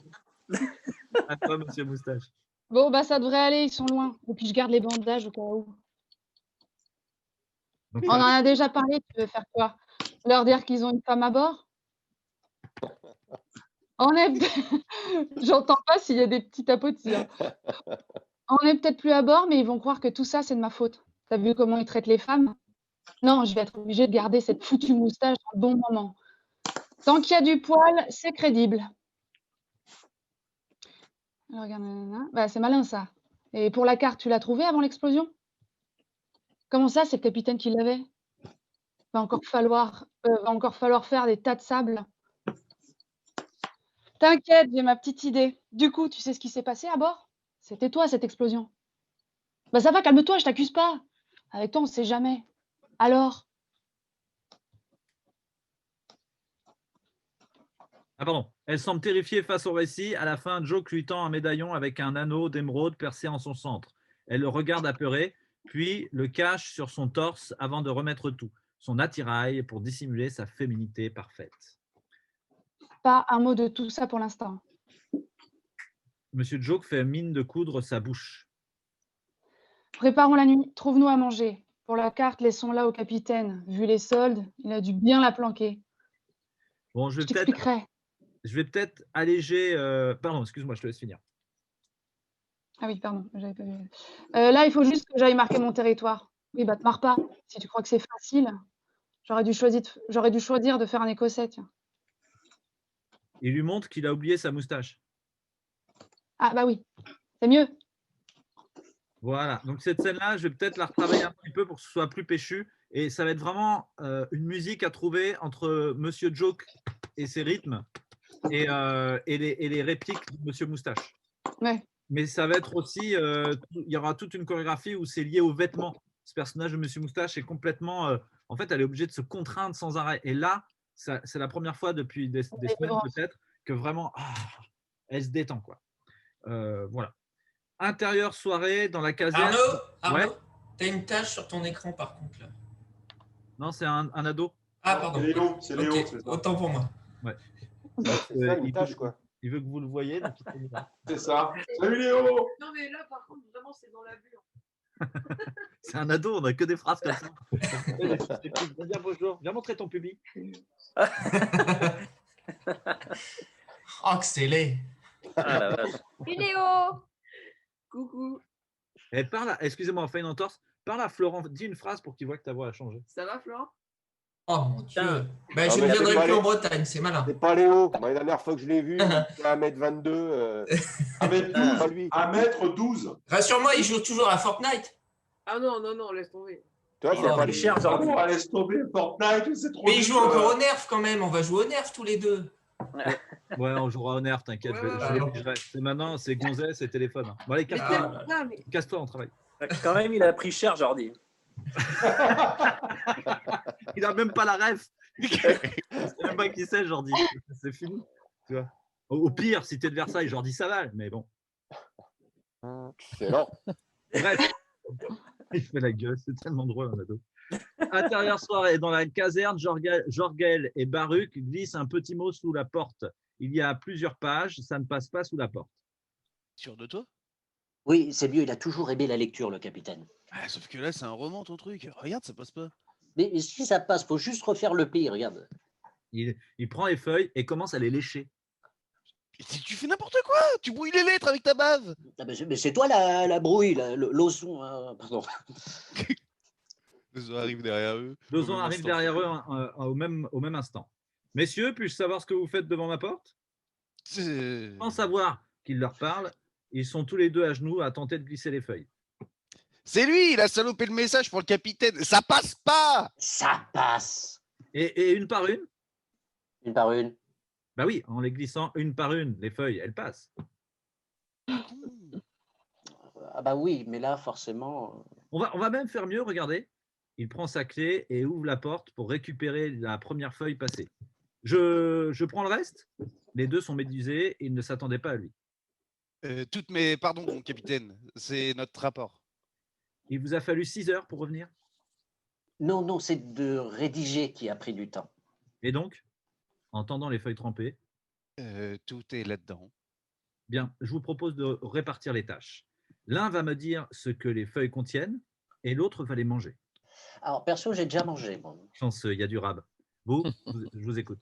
À toi, Monsieur Moustache. Bon, bah, ça devrait aller, ils sont loin. Et puis, je garde les bandages au cas où. Donc, on en a déjà parlé, tu veux faire quoi? Leur dire qu'ils ont une femme à bord? On est... J'entends pas s'il y a des petits tapotis. Hein. On est peut-être plus à bord, mais ils vont croire que tout ça, c'est de ma faute. T'as vu comment ils traitent les femmes? Non, je vais être obligée de garder cette foutue moustache un bon moment. Tant qu'il y a du poil, c'est crédible. Alors, regarde, bah, c'est malin ça. Et pour la carte, tu l'as trouvée avant l'explosion? Comment ça, c'est le capitaine qui l'avait? Va encore falloir faire des tas de sable. T'inquiète, j'ai ma petite idée. Du coup, tu sais ce qui s'est passé à bord? C'était toi, cette explosion. Bah ça va, calme-toi, je t'accuse pas. Avec toi, on ne sait jamais. Alors? Ah pardon. Elle semble terrifiée face au récit. À la fin, Joke lui tend un médaillon avec un anneau d'émeraude percé en son centre. Elle le regarde apeurée, puis le cache sur son torse avant de remettre tout, son attirail pour dissimuler sa féminité parfaite. Pas un mot de tout ça pour l'instant. Monsieur Joke fait mine de coudre sa bouche. Préparons la nuit, trouve-nous à manger. Pour la carte, laissons-la au capitaine. Vu les soldes, il a dû bien la planquer. Bon, je Je t'expliquerai. vais peut-être alléger. Pardon, excuse-moi, je te laisse finir. Ah oui, pardon, j'avais pas vu. Là, il faut juste que j'aille marquer mon territoire. Oui, bah te marre pas. Si tu crois que c'est facile, j'aurais dû choisir de faire un Écossais, tiens. Il lui montre qu'il a oublié sa moustache. Ah bah oui, c'est mieux. Voilà, donc cette scène-là, je vais peut-être la retravailler un petit peu pour que ce soit plus péchu. Et ça va être vraiment une musique à trouver entre Monsieur Joke et ses rythmes et les répliques de Monsieur Moustache. Ouais. Mais ça va être aussi, il y aura toute une chorégraphie où c'est lié aux vêtements. Ce personnage de Monsieur Moustache est complètement, en fait, elle est obligée de se contraindre sans arrêt. Et là, c'est la première fois depuis des semaines peut-être que vraiment, elle se détend, quoi. Voilà. Intérieur soirée dans la caserne. Arnaud, Ouais. t'as une tâche sur ton écran par contre là. Non, c'est un ado. Ah pardon. C'est Léo, Ok, c'est ça. autant pour moi. Ouais. C'est ça, une tâche, quoi. Il veut que vous le voyez. Donc C'est ça. Salut Léo. Non mais là par contre vraiment c'est dans la vue. C'est un ado, on n'a que des phrases comme ça. Viens, bonjour. Viens montrer ton public. Oh, que c'est laid. Ah la vache. Léo. Coucou. Elle parle. Excusez-moi, on fait une entorse. Parle à Florent. Dis une phrase pour qu'il voit que ta voix a changé. Ça va Florent? Oh mon Dieu. Ben, Ah, je mais ne viendrai c'est plus pas en Bretagne, c'est malin. C'est pas Léo. Moi, la dernière fois que je l'ai vu, il était à 1m22. 1m12. 1m12. Rassure-moi, il joue toujours à Fortnite. Ah non, non, non, laisse tomber. Toi, Oh, c'est pas mais lui. cher, Ah bon, laisse tomber Fortnite, c'est trop. Mais il joue encore au nerf quand même, on va jouer au nerf tous les deux. Ouais, on jouera au nerf, t'inquiète. C'est maintenant, c'est gonzesse et téléphone. Bon, allez, casse-toi. Casse-toi, on travaille. Quand même, il a pris cher, Jordi. Il a même pas la ref. Il sait même pas qui c'est, Jordi. C'est fini. Tu vois. Au pire, si t'es de Versailles, Jordi, ça va, mais bon. Excellent. Bref. Il fait la gueule, c'est tellement drôle, un ado. Intérieur soirée, dans la caserne, Jorgel et Baruch glissent un petit mot sous la porte. Il y a plusieurs pages, ça ne passe pas sous la porte. Sûr de toi? Oui, c'est mieux, il a toujours aimé la lecture, le capitaine. Ah, sauf que là, c'est un roman, ton truc. Regarde, ça passe pas. Mais si ça passe, faut juste refaire le pli, regarde. Il prend les feuilles et commence à les lécher. Tu fais n'importe quoi. Tu brouilles les lettres avec ta bave. Ah, mais c'est toi la brouille, l'ozon. Pardon. L'ozon arrive derrière eux. L'ozon arrive derrière eux au même instant. Messieurs, puis-je savoir ce que vous faites devant ma porte? Sans savoir qu'il leur parle, ils sont tous les deux à genoux à tenter de glisser les feuilles. C'est lui, il a salopé le message pour le capitaine. Ça passe pas. Ça passe. Et une par une? Une par une. Bah oui, en les glissant une par une, les feuilles, elles passent. Ah bah oui, mais là, forcément… On va même faire mieux, regardez. Il prend sa clé et ouvre la porte pour récupérer la première feuille passée. Je prends le reste? Les deux sont médusés et ils ne s'attendaient pas à lui. Pardon, mon capitaine, c'est notre rapport. Il vous a fallu 6 heures pour revenir? Non, non, c'est de rédiger qui a pris du temps. Et donc, en tendant les feuilles trempées? Tout est là-dedans. Bien, je vous propose de répartir les tâches. L'un va me dire ce que les feuilles contiennent et l'autre va les manger. Alors, perso, j'ai déjà mangé. Bon. Chanceux, il y a du rab. Vous, je vous écoute.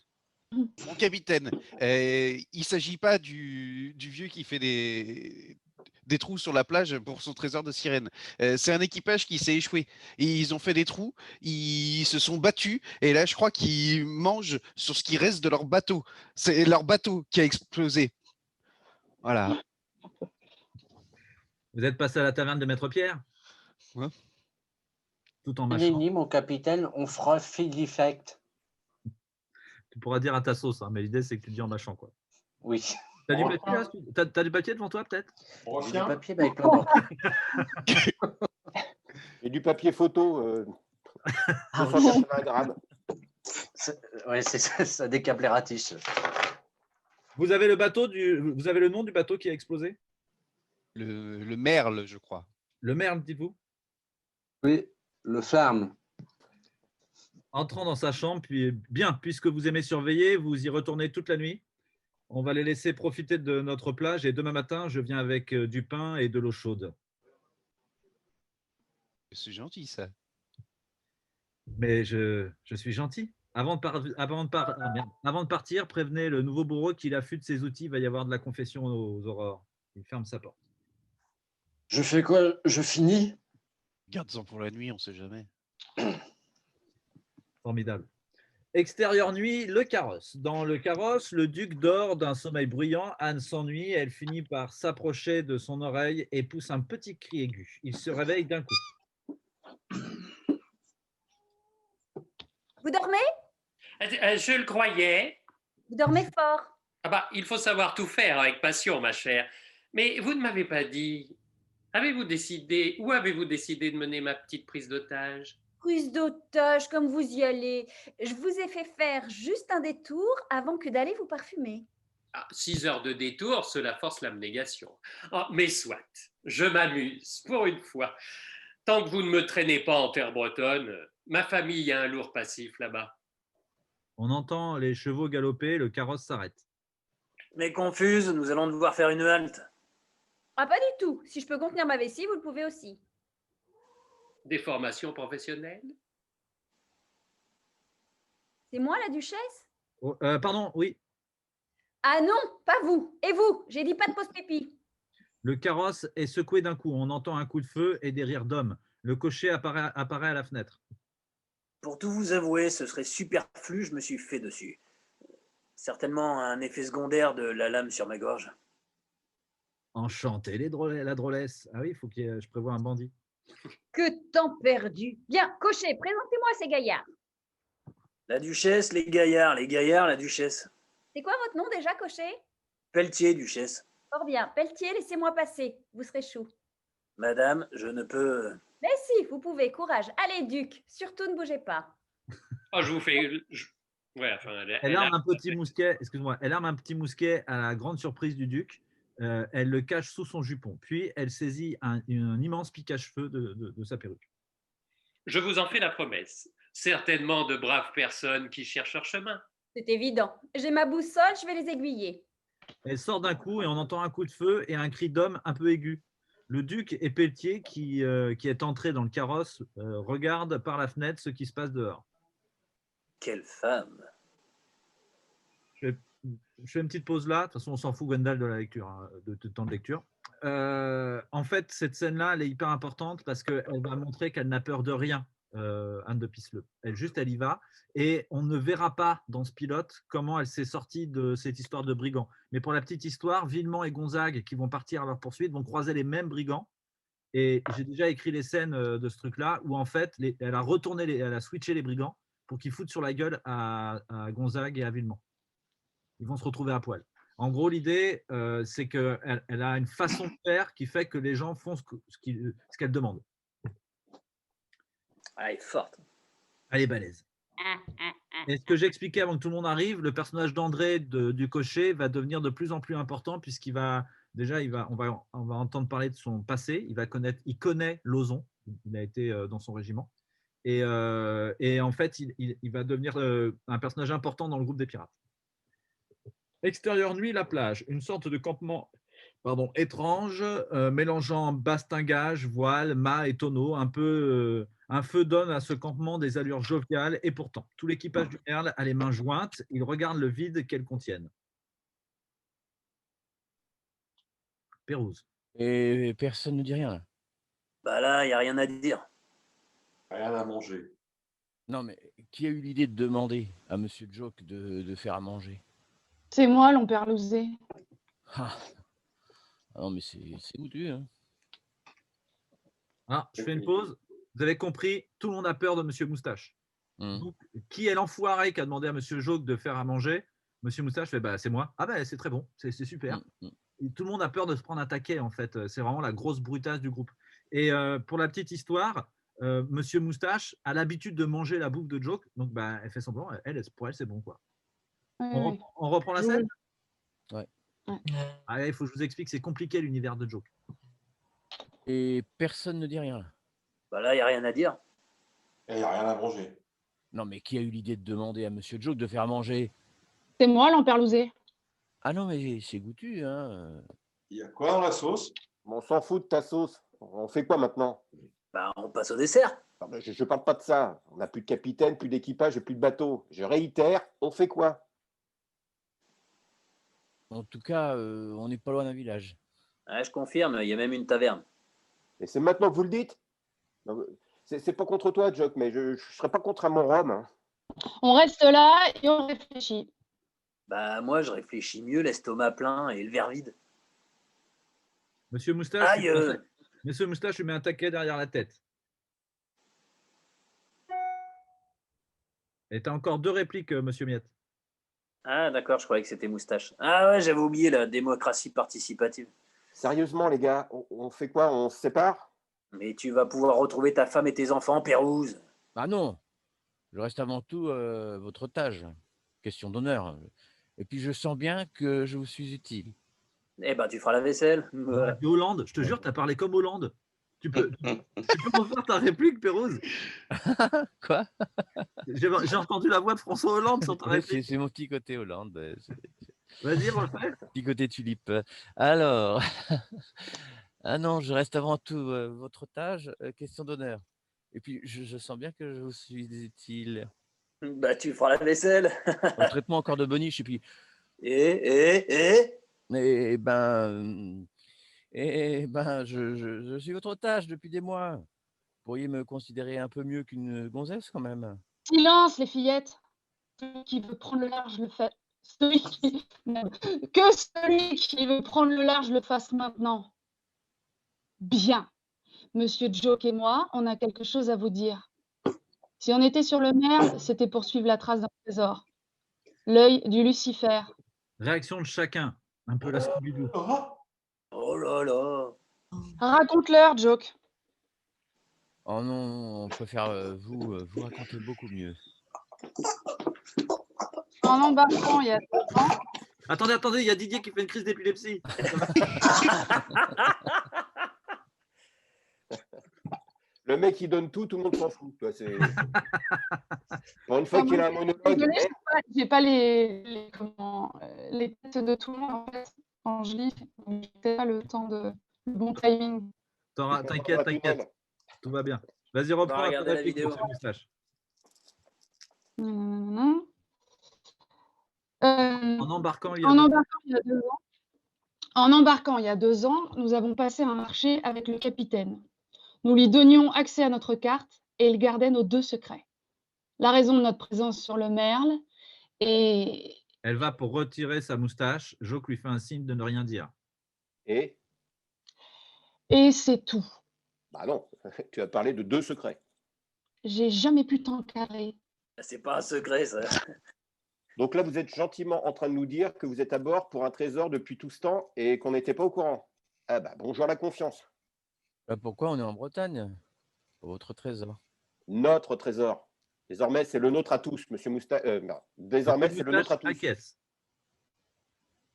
Mon capitaine, il ne s'agit pas du vieux qui fait des trous sur la plage pour son trésor de sirène. C'est un équipage qui s'est échoué. Et ils ont fait des trous, ils se sont battus, et là, je crois qu'ils mangent sur ce qui reste de leur bateau. C'est leur bateau qui a explosé. Voilà. Vous êtes passé à la taverne de Maître Pierre? Ouais. Tout en mâchant. Ni, mon capitaine, on fera field effect. Tu pourras dire à ta sauce, hein, mais l'idée, c'est que tu dis en mâchant, quoi. Oui. T'as du papier, là? T'as du papier devant toi, peut-être? J'ai du papier avec plein d'encre. Et du papier photo. 280 grammes. Oui, c'est ça, ça décap les ratiches. Vous avez le nom du bateau qui a explosé? Le Merle, je crois. Le Merle, dites-vous? Oui, le Flamme. Entrant dans sa chambre, puis bien, puisque vous aimez surveiller, vous y retournez toute la nuit. On va les laisser profiter de notre plage et demain matin, je viens avec du pain et de l'eau chaude. C'est gentil, ça. Mais je suis gentil. Avant de partir, prévenez le nouveau bourreau qu'il affûte ses outils. Il va y avoir de la confession aux aurores. Il ferme sa porte. Je fais quoi? Je finis? Garde-en pour la nuit, on ne sait jamais. Formidable. Extérieure nuit, le carrosse. Dans le carrosse, le duc dort d'un sommeil bruyant. Anne s'ennuie. Elle finit par s'approcher de son oreille et pousse un petit cri aigu. Il se réveille d'un coup. Vous dormez? Je le croyais. Vous dormez fort. Ah bah, il faut savoir tout faire avec passion, ma chère. Mais vous ne m'avez pas dit. Où avez-vous décidé de mener ma petite prise d'otage? Prise d'otage, comme vous y allez. Je vous ai fait faire juste un détour avant que d'aller vous parfumer. 6 heures de détour, cela force l'abnégation. Oh, mais soit, je m'amuse, pour une fois. Tant que vous ne me traînez pas en terre bretonne, ma famille a un lourd passif là-bas. On entend les chevaux galoper, le carrosse s'arrête. Mais confuse, nous allons devoir faire une halte. Ah, pas du tout. Si je peux contenir ma vessie, vous le pouvez aussi. Des formations professionnelles? C'est moi, la duchesse? Oh, pardon, oui. Ah non, pas vous. Et vous? J'ai dit pas de pause pipi. Le carrosse est secoué d'un coup. On entend un coup de feu et des rires d'hommes. Le cocher apparaît à la fenêtre. Pour tout vous avouer, ce serait superflu, je me suis fait dessus. Certainement un effet secondaire de la lame sur ma gorge. Enchanté, la drôlesse. Ah oui, il faut que je prévoie un bandit. Que temps perdu. Bien, cocher, présentez-moi ces gaillards. La duchesse, les gaillards, la duchesse. C'est quoi votre nom déjà, cocher? Pelletier, duchesse. Fort bien. Pelletier, laissez-moi passer. Vous serez chou. Madame, je ne peux... Mais si, vous pouvez. Courage. Allez, duc. Surtout ne bougez pas. Oh, je vous fais... Ouais, enfin, Elle arme un petit mousquet, excuse-moi, elle arme un petit mousquet à la grande surprise du duc. Elle le cache sous son jupon. Puis elle saisit un immense pic à cheveux de sa perruque. Je vous en fais la promesse. Certainement de braves personnes qui cherchent leur chemin. C'est évident. J'ai ma boussole, je vais les aiguiller. Elle sort d'un coup et on entend un coup de feu et un cri d'homme un peu aigu. Le duc et Pelletier, qui est entré dans le carrosse, regardent par la fenêtre ce qui se passe dehors. Quelle femme! Je fais une petite pause là. De toute façon, on s'en fout, Gwendal, de la lecture, hein, de temps de lecture. En fait, cette scène-là, elle est hyper importante parce qu'elle va montrer qu'elle n'a peur de rien, Anne de Pisseleu. Elle y va. Et on ne verra pas dans ce pilote comment elle s'est sortie de cette histoire de brigands. Mais pour la petite histoire, Villemont et Gonzague, qui vont partir à leur poursuite, vont croiser les mêmes brigands. Et j'ai déjà écrit les scènes de ce truc-là où, en fait, elle a switché les brigands pour qu'ils foutent sur la gueule à Gonzague et à Villemont. Ils vont se retrouver à poil. En gros, l'idée, c'est qu'elle a une façon de faire qui fait que les gens font ce qu'elle demande. Elle est forte. Elle est balèze. Et ce que j'expliquais avant que tout le monde arrive, le personnage d'André du cocher va devenir de plus en plus important puisqu'il va on va entendre parler de son passé. Il connaît Lauzon. Il a été dans son régiment. Et en fait, il va devenir un personnage important dans le groupe des pirates. Extérieure nuit, la plage, une sorte de campement étrange, mélangeant bastingage, voile, mât et tonneau. Un feu donne à ce campement des allures joviales et pourtant, tout l'équipage du Merle a les mains jointes, ils regardent le vide qu'elles contiennent. Pérouse. Et personne ne dit rien. Bah là, il n'y a rien à dire. Rien à manger. Non, mais qui a eu l'idée de demander à Monsieur Joke de faire à manger? C'est moi, l'Omperlouzé. Ah. Non, mais c'est goûtu. Hein. Ah, je fais une pause. Vous avez compris, tout le monde a peur de Monsieur Moustache. Donc, qui est l'enfoiré qui a demandé à Monsieur Joke de faire à manger? Monsieur Moustache fait c'est moi. Ah c'est très bon, c'est super. Et tout le monde a peur de se prendre un taquet en fait. C'est vraiment la grosse brutasse du groupe. Et pour la petite histoire, Monsieur Moustache a l'habitude de manger la bouffe de Joke, donc elle fait semblant. Pour elle c'est bon quoi. Oui. On reprend la scène. Ouais. Ah, il faut que je vous explique, c'est compliqué l'univers de Joke. Et personne ne dit rien. Là. Bah là, il n'y a rien à dire. Il n'y a rien à manger. Non, mais qui a eu l'idée de demander à Monsieur Joke de faire manger? C'est moi, l'emperlousé. Ah non, mais c'est goûtu, hein. Il y a quoi dans la sauce? On s'en fout de ta sauce. On fait quoi maintenant? Bah, on passe au dessert. Ah ben, je ne parle pas de ça. On n'a plus de capitaine, plus d'équipage et plus de bateau. Je réitère, on fait quoi? En tout cas, on n'est pas loin d'un village. Ouais, je confirme, il y a même une taverne. Et c'est maintenant que vous le dites? C'est pas contre toi, Jock, mais je ne serais pas contre un mon rhum. Hein. On reste là et on réfléchit. Bah, moi, je réfléchis mieux, l'estomac plein et le verre vide. Monsieur Moustache, Aïe Monsieur Moustache, je lui mets un taquet derrière la tête. Et tu as encore 2 répliques, Monsieur Miette. Ah, d'accord, je croyais que c'était moustache. Ah ouais, j'avais oublié la démocratie participative. Sérieusement, les gars, on fait quoi? On se sépare? Mais tu vas pouvoir retrouver ta femme et tes enfants, Pérouse. Ah non, je reste avant tout votre otage. Question d'honneur. Et puis je sens bien que je vous suis utile. Eh ben, tu feras la vaisselle. Et Hollande, je te jure, tu as parlé comme Hollande. Tu peux refaire ta réplique, Pérouse? Quoi? J'ai entendu la voix de François Hollande sur ta réplique. C'est mon petit côté Hollande. Vas-y, refais. Petit côté tulipe. Alors, ah non, je reste avant tout votre otage. Question d'honneur. Et puis, je sens bien que je vous suis utile. Bah, tu feras la vaisselle. Traite-moi encore de boniche. Et puis. Et je suis votre otage depuis des mois. Vous pourriez me considérer un peu mieux qu'une gonzesse quand même. Silence, les fillettes. Celui qui veut prendre le large le fait. Que celui qui veut prendre le large le fasse maintenant. Bien. Monsieur Joke et moi, on a quelque chose à vous dire. Si on était sur le merle, c'était pour suivre la trace d'un trésor. L'œil du Lucifer. Réaction de chacun. Un peu la Scooby-Doo. Oh là là. Raconte-leur, Joke. Oh non, on préfère vous raconter beaucoup mieux. En embarquant il y a 2 ans. Attendez, il y a Didier qui fait une crise d'épilepsie. Le mec, il donne tout, tout le monde s'en fout. Toi, pour une fois qu'il a un monologue. J'ai pas les têtes de tout le monde en fait. Quand je lis, j'ai pas le temps de le bon timing. T'inquiète. Tout va bien. Vas-y, reprends la réplique pour ce moustache. En embarquant il y a 2 ans, nous avons passé un marché avec le capitaine. Nous lui donnions accès à notre carte et il gardait nos 2 secrets. La raison de notre présence sur le merle et... Elle va pour retirer sa moustache. Joke lui fait un signe de ne rien dire. Et c'est tout. Bah non, tu as parlé de 2 secrets. J'ai jamais pu t'encadrer. C'est pas un secret, ça. Donc là, vous êtes gentiment en train de nous dire que vous êtes à bord pour un trésor depuis tout ce temps et qu'on n'était pas au courant. Ah bah bonjour la confiance. Bah pourquoi on est en Bretagne? Pour votre trésor. Notre trésor. Désormais, c'est le nôtre à tous, monsieur Moustache. Désormais, c'est le nôtre à tous.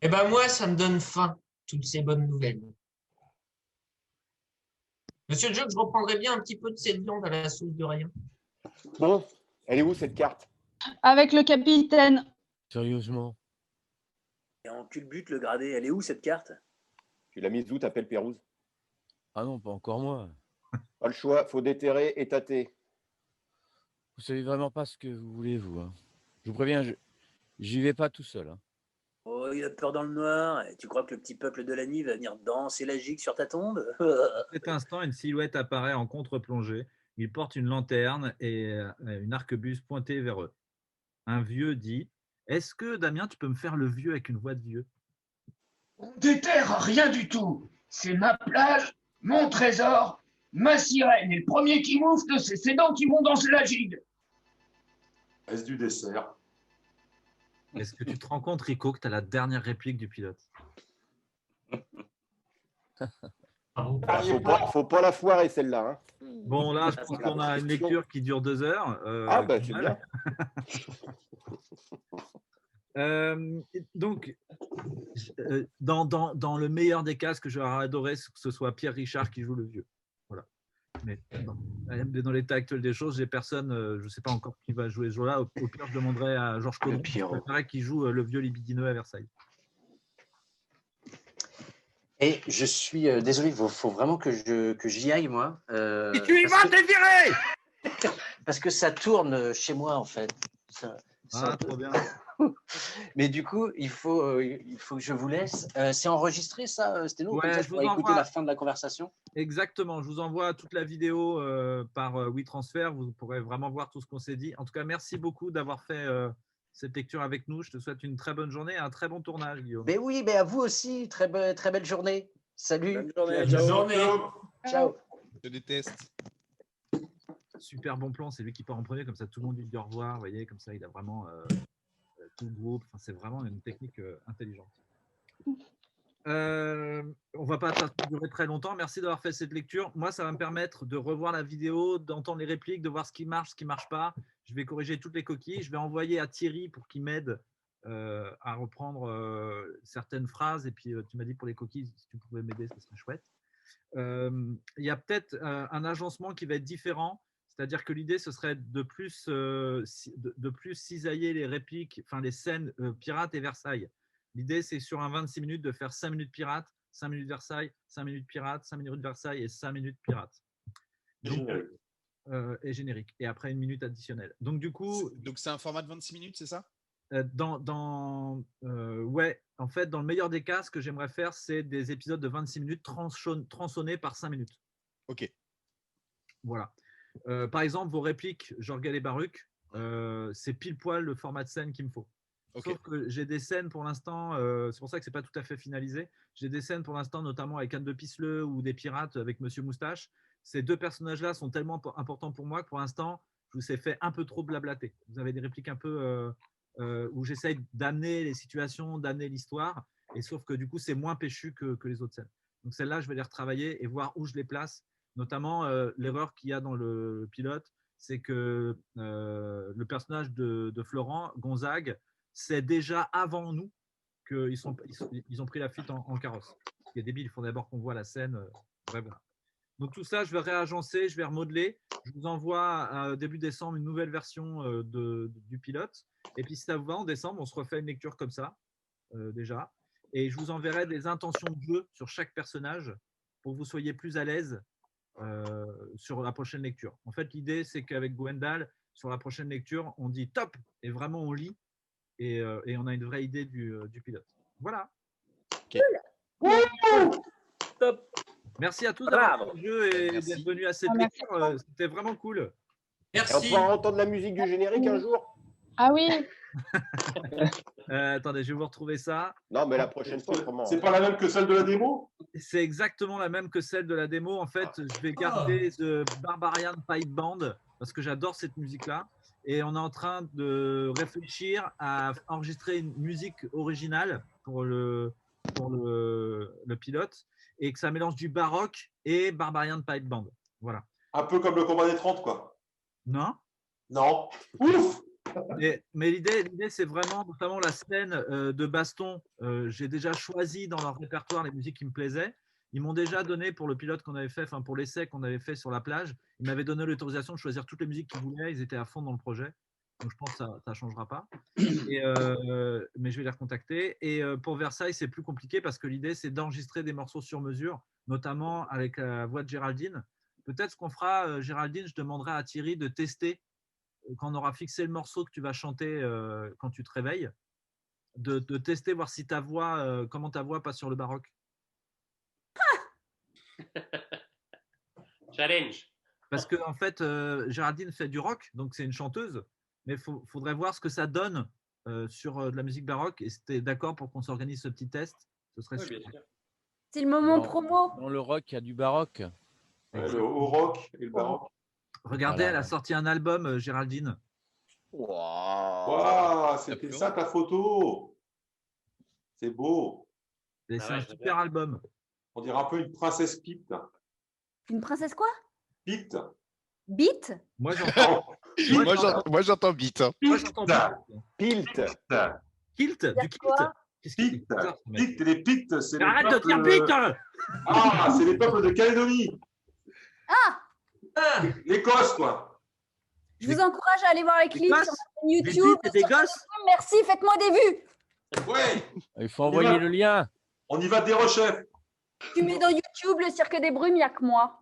Eh ben moi, ça me donne faim, toutes ces bonnes nouvelles. Monsieur Jock, je reprendrai bien un petit peu de cette viande à la sauce de rien. Bon, elle est où cette carte? Avec le capitaine. Sérieusement? Et en culbute, le gradé, elle est où cette carte? Tu l'as mise où, t'appelles Pérouse? Ah non, pas encore moi. Pas le choix, faut déterrer et tâter. Vous savez vraiment pas ce que vous voulez, vous. Hein. Je vous préviens, j'y vais pas tout seul. Hein. Oh, il a peur dans le noir. Et tu crois que le petit peuple de la nuit va venir danser la gigue sur ta tombe? À cet instant, une silhouette apparaît en contre-plongée. Il porte une lanterne et une arquebuse pointée vers eux. Un vieux dit « Est-ce que, Damien, tu peux me faire le vieux avec une voix de vieux ?» On déterre rien du tout. C'est ma plage, mon trésor, ma sirène. Et le premier qui moufle, c'est ses dents qui vont danser la gigue. Est-ce du dessert? Est-ce que tu te rends compte, Rico, que tu as la dernière réplique du pilote? Faut pas la foirer, celle-là. Hein. Bon, là, je pense qu'on a une lecture qui dure 2 heures. Ah, bah, c'est bien. Donc, Dans le meilleur des cas, ce que j'aurais adoré, c'est que ce soit Pierre Richard qui joue le vieux. Voilà. Mais dans l'état actuel des choses, j'ai personne, je ne sais pas encore qui va jouer ce jour-là. Au pire, je demanderai à Georges Colomb, qui joue le vieux libidineux à Versailles. Et je suis désolé, il faut vraiment que j'y aille, moi. Et tu y vas, t'es viré! Parce que ça tourne chez moi, en fait. Trop bien. Mais du coup, il faut que je vous laisse. C'est enregistré, ça, Sténo? Ouais, Comme ça, je je pourrais vous écouter envoie- la fin de la conversation. Exactement, je vous envoie toute la vidéo par WeTransfer. Vous pourrez vraiment voir tout ce qu'on s'est dit. En tout cas, merci beaucoup d'avoir fait cette lecture avec nous. Je te souhaite une très bonne journée et un très bon tournage, Guillaume. Mais oui, mais à vous aussi. Très belle journée. Salut. Bonne journée. Ciao. Je déteste. Super bon plan, c'est lui qui part en premier, comme ça tout le monde lui dit au revoir. Vous voyez, comme ça il a vraiment tout le groupe. Enfin, c'est vraiment une technique intelligente. On va pas durer très longtemps. Merci d'avoir fait cette lecture. Moi, ça va me permettre de revoir la vidéo, d'entendre les répliques, de voir ce qui marche, ce qui marche pas. Je vais corriger toutes les coquilles. Je vais envoyer à Thierry pour qu'il m'aide à reprendre certaines phrases. Et puis, tu m'as dit pour les coquilles, si tu pouvais m'aider, ce serait chouette. Il y a peut-être un agencement qui va être différent. C'est-à-dire que l'idée, ce serait de plus cisailler les répliques, enfin les scènes pirates et Versailles. L'idée, c'est sur un 26 minutes de faire 5 minutes pirates, 5 minutes Versailles, 5 minutes pirates, 5 minutes Versailles et 5 minutes pirates. Et générique. Et après, une minute additionnelle. Donc, du coup. Donc, c'est un format de 26 minutes, c'est ça? Ouais, en fait, dans le meilleur des cas, ce que j'aimerais faire, c'est des épisodes de 26 minutes tronçonnés par 5 minutes. Ok. Voilà. Par exemple, vos répliques, Jorgal et Baruch, c'est pile poil le format de scène qu'il me faut. Okay. Sauf que j'ai des scènes pour l'instant, c'est pour ça que c'est pas tout à fait finalisé. J'ai des scènes pour l'instant, notamment avec Anne de Pisseleu ou des pirates avec Monsieur Moustache. Ces deux personnages-là sont tellement importants pour moi que pour l'instant, je vous ai fait un peu trop blablater. Vous avez des répliques un peu où j'essaye d'amener les situations, d'amener l'histoire, et sauf que du coup, c'est moins péchu que les autres scènes. Donc celles-là, je vais les retravailler et voir où je les place. Notamment, l'erreur qu'il y a dans le pilote, c'est que le personnage de Florent, Gonzague, c'est déjà avant nous qu'ils ont pris la fuite en carrosse. Ce qui est débile, il faut d'abord qu'on voit la scène. Bref, voilà. Donc tout ça, je vais réagencer, je vais remodeler. Je vous envoie début décembre une nouvelle version du pilote. Et puis si ça vous va, en décembre, on se refait une lecture comme ça, déjà. Et je vous enverrai des intentions de jeu sur chaque personnage pour que vous soyez plus à l'aise sur la prochaine lecture. En fait, l'idée, c'est qu'avec Gwendal, sur la prochaine lecture, on dit top et vraiment on lit et on a une vraie idée du pilote. Voilà. Okay. Top. Merci à tous d'avoir fait le jeu et d'être venus à cette lecture. C'était vraiment cool. Merci. Et on pourra entendre la musique du générique un jour. Ah oui. Attendez, je vais vous retrouver ça. Non, mais la prochaine fois, comment? C'est pas la même que celle de la démo? C'est exactement la même que celle de la démo. En fait, je vais garder The Barbarian Pipe Band parce que j'adore cette musique-là. Et on est en train de réfléchir à enregistrer une musique originale pour le pilote et que ça mélange du baroque et Barbarian Pipe Band. Voilà. Un peu comme le combat des 30, quoi. Non. Non. Ouf. Mais l'idée, c'est vraiment, notamment la scène de baston. J'ai déjà choisi dans leur répertoire les musiques qui me plaisaient. Ils m'ont déjà donné pour le pilote qu'on avait fait, enfin pour l'essai qu'on avait fait sur la plage, ils m'avaient donné l'autorisation de choisir toutes les musiques qu'ils voulaient. Ils étaient à fond dans le projet. Donc je pense que ça ne changera pas. Mais je vais les recontacter. Et pour Versailles, c'est plus compliqué parce que l'idée, c'est d'enregistrer des morceaux sur mesure, notamment avec la voix de Géraldine. Peut-être ce qu'on fera, Géraldine, je demanderai à Thierry de tester quand on aura fixé le morceau que tu vas chanter quand tu te réveilles, de tester, voir si ta voix, comment ta voix passe sur le baroque. Challenge. Parce que en fait, Géraldine fait du rock, donc c'est une chanteuse, mais il faudrait voir ce que ça donne sur de la musique baroque. Et c'était d'accord pour qu'on s'organise ce petit test. Ce serait super. C'est le moment promo. Dans le rock, il y a du baroque. Le haut rock et le baroque. Regardez, elle a sorti un album, Géraldine. Wow, c'était ça ta photo. C'est beau. Et c'est un super album. On dirait un peu une princesse Pete. Une princesse quoi? Pete. Bite? Moi j'entends. Moi j'entends Bite. Moi j'entends Pilt. Kilt, du kilt. Pictes, Pictes, les Pictes, c'est les Arrête de dire peuples- Pictes. Ah, c'est les peuples de Calédonie. Ah, L'Écosse, quoi. je vous encourage à aller voir les clips sur ma chaîne YouTube. Des Pictes et des gosses. Merci, faites-moi des vues. Ouais. Il faut envoyer le lien. On y va des rechefs. Tu mets dans YouTube le cirque des brumes, il n'y a que moi.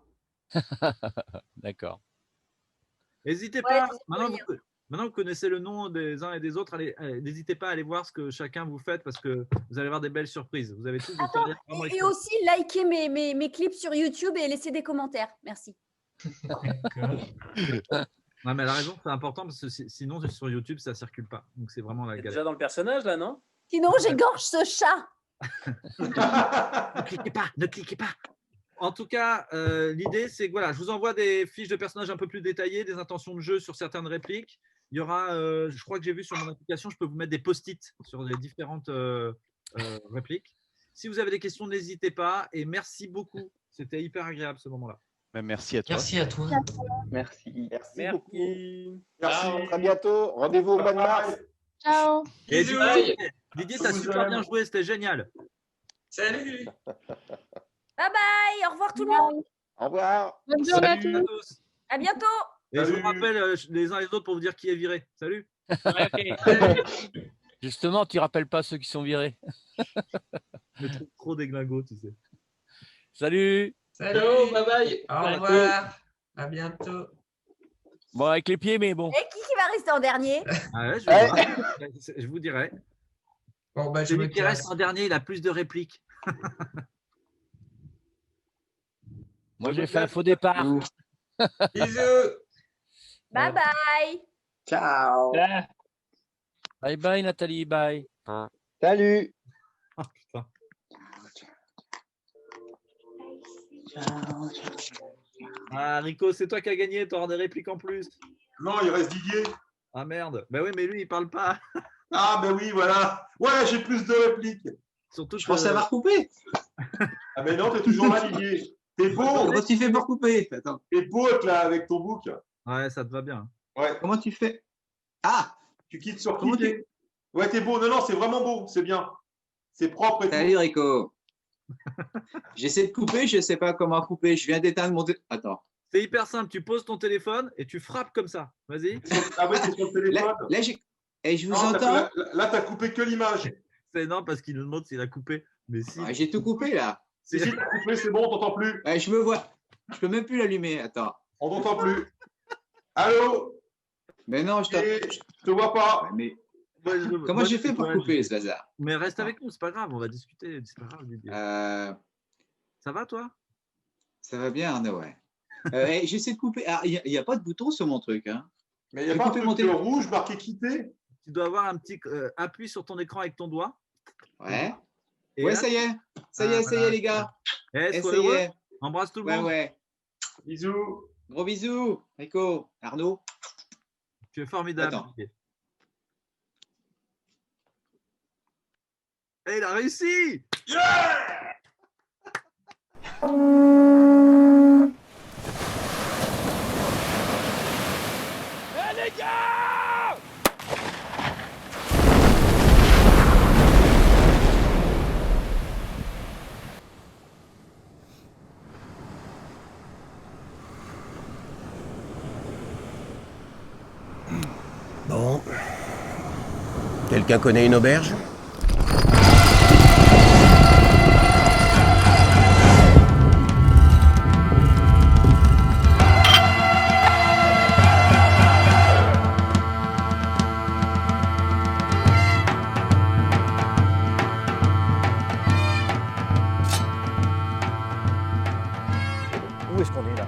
D'accord. N'hésitez Ouais, pas, c'est maintenant, moyen. maintenant que vous connaissez le nom des uns et des autres, n'hésitez pas à aller voir ce que chacun vous fait parce que vous allez avoir des belles surprises. Vous avez tous des carrières vraiment Et excellentes. aussi, likez mes clips sur YouTube et laissez des commentaires. Merci. Ouais, mais elle a raison, c'est important parce que sinon sur YouTube ça circule pas. Donc c'est vraiment la T'es galère. déjà dans le personnage là, non? Sinon, j'égorge ce chat. Ne cliquez pas, ne cliquez pas. En tout cas, l'idée c'est que voilà, je vous envoie des fiches de personnages un peu plus détaillées, des intentions de jeu sur certaines répliques. Il y aura, je crois que j'ai vu sur mon application, je peux vous mettre des post-it sur les différentes répliques. Si vous avez des questions, n'hésitez pas et merci beaucoup. C'était hyper agréable ce moment-là. Merci à toi. Merci à toi. Merci. Merci. Beaucoup. Merci. À très bientôt. Rendez-vous au mois de mars. Ciao. Et Bisous. Didier, t'as super bien joué, c'était génial. Salut. Bye bye. Au revoir tout le monde. Au revoir. Bonne journée à Salut à tous. tous. À bientôt. Et je Salut. vous rappelle les uns et les autres pour vous dire qui est viré. Salut. Justement, tu rappelles pas ceux qui sont virés. Mais trop déglingos, tu sais. Salut. Salut. Bye bye. Au revoir. À bientôt. Bon, avec les pieds, mais bon. Et qui va rester en dernier? Ah ouais, je, vais voir. Je vous dirai. Bon, bah, je me Celui qui reste casse. en dernier, il a plus de répliques. Moi, j'ai fait un faux départ. Bisous. Bye bye. Ciao. Bye bye, Nathalie. Bye. Salut. Oh, putain. Ah, Rico, c'est toi qui as gagné, tu auras des répliques en plus. Non, il reste Didier. Ah merde. Bah oui, mais lui, il parle pas. Ah, ben oui, voilà. Ouais, j'ai plus de répliques. Surtout Je pensais avoir coupé. Ah, mais non, t'es toujours là, Didier. T'es beau. Comment tu fais pour couper? Attends. T'es beau là, avec ton book. Ouais, ça te va bien. Ouais. Comment tu fais? Ah, Tu quittes sur Comment quitter. Ouais, t'es beau. Non, non, c'est vraiment beau. C'est bien. C'est propre et tout. salut Rico. J'essaie de couper, je ne sais pas comment couper. Je viens d'éteindre mon. Attends. C'est hyper simple. Tu poses ton téléphone et tu frappes comme ça. Vas-y. Ah ouais, t'es sur le téléphone. Là, et je vous Non, entends. Là, t'as coupé que l'image. C'est non parce qu'il nous demande s'il a coupé. Mais si. Ah, j'ai tout coupé là. Si, si, t'as coupé, c'est bon, on t'entend plus. Je me vois. Je peux même plus l'allumer. Attends. On t'entend plus. Allô? Mais non, je te vois pas. Ouais, mais Ouais, comment j'ai fait pour couper ce bazar? Mais reste avec nous, c'est pas grave, on va discuter. C'est pas grave, Didier. Ça va toi? Ça va bien, Arnaud, ouais. J'essaie de couper. Ah, il n'y a pas de bouton sur mon truc. Hein. Mais il n'y a pas un truc rouge marqué quitter? Tu dois avoir un petit appui sur ton écran avec ton doigt. Ouais. Et Ouais, là- ça y est. Ça y est, ça y est, les gars. Eh, sois ça y heureux. est. Embrasse tout le Ouais, monde. ouais. Bisous. Gros bisous, Rico, Arnaud. Tu es formidable. Attends. Didier. Eh, il a réussi! Eh les gars! Bon. Quelqu'un connaît une auberge? Où est-ce qu'on est là?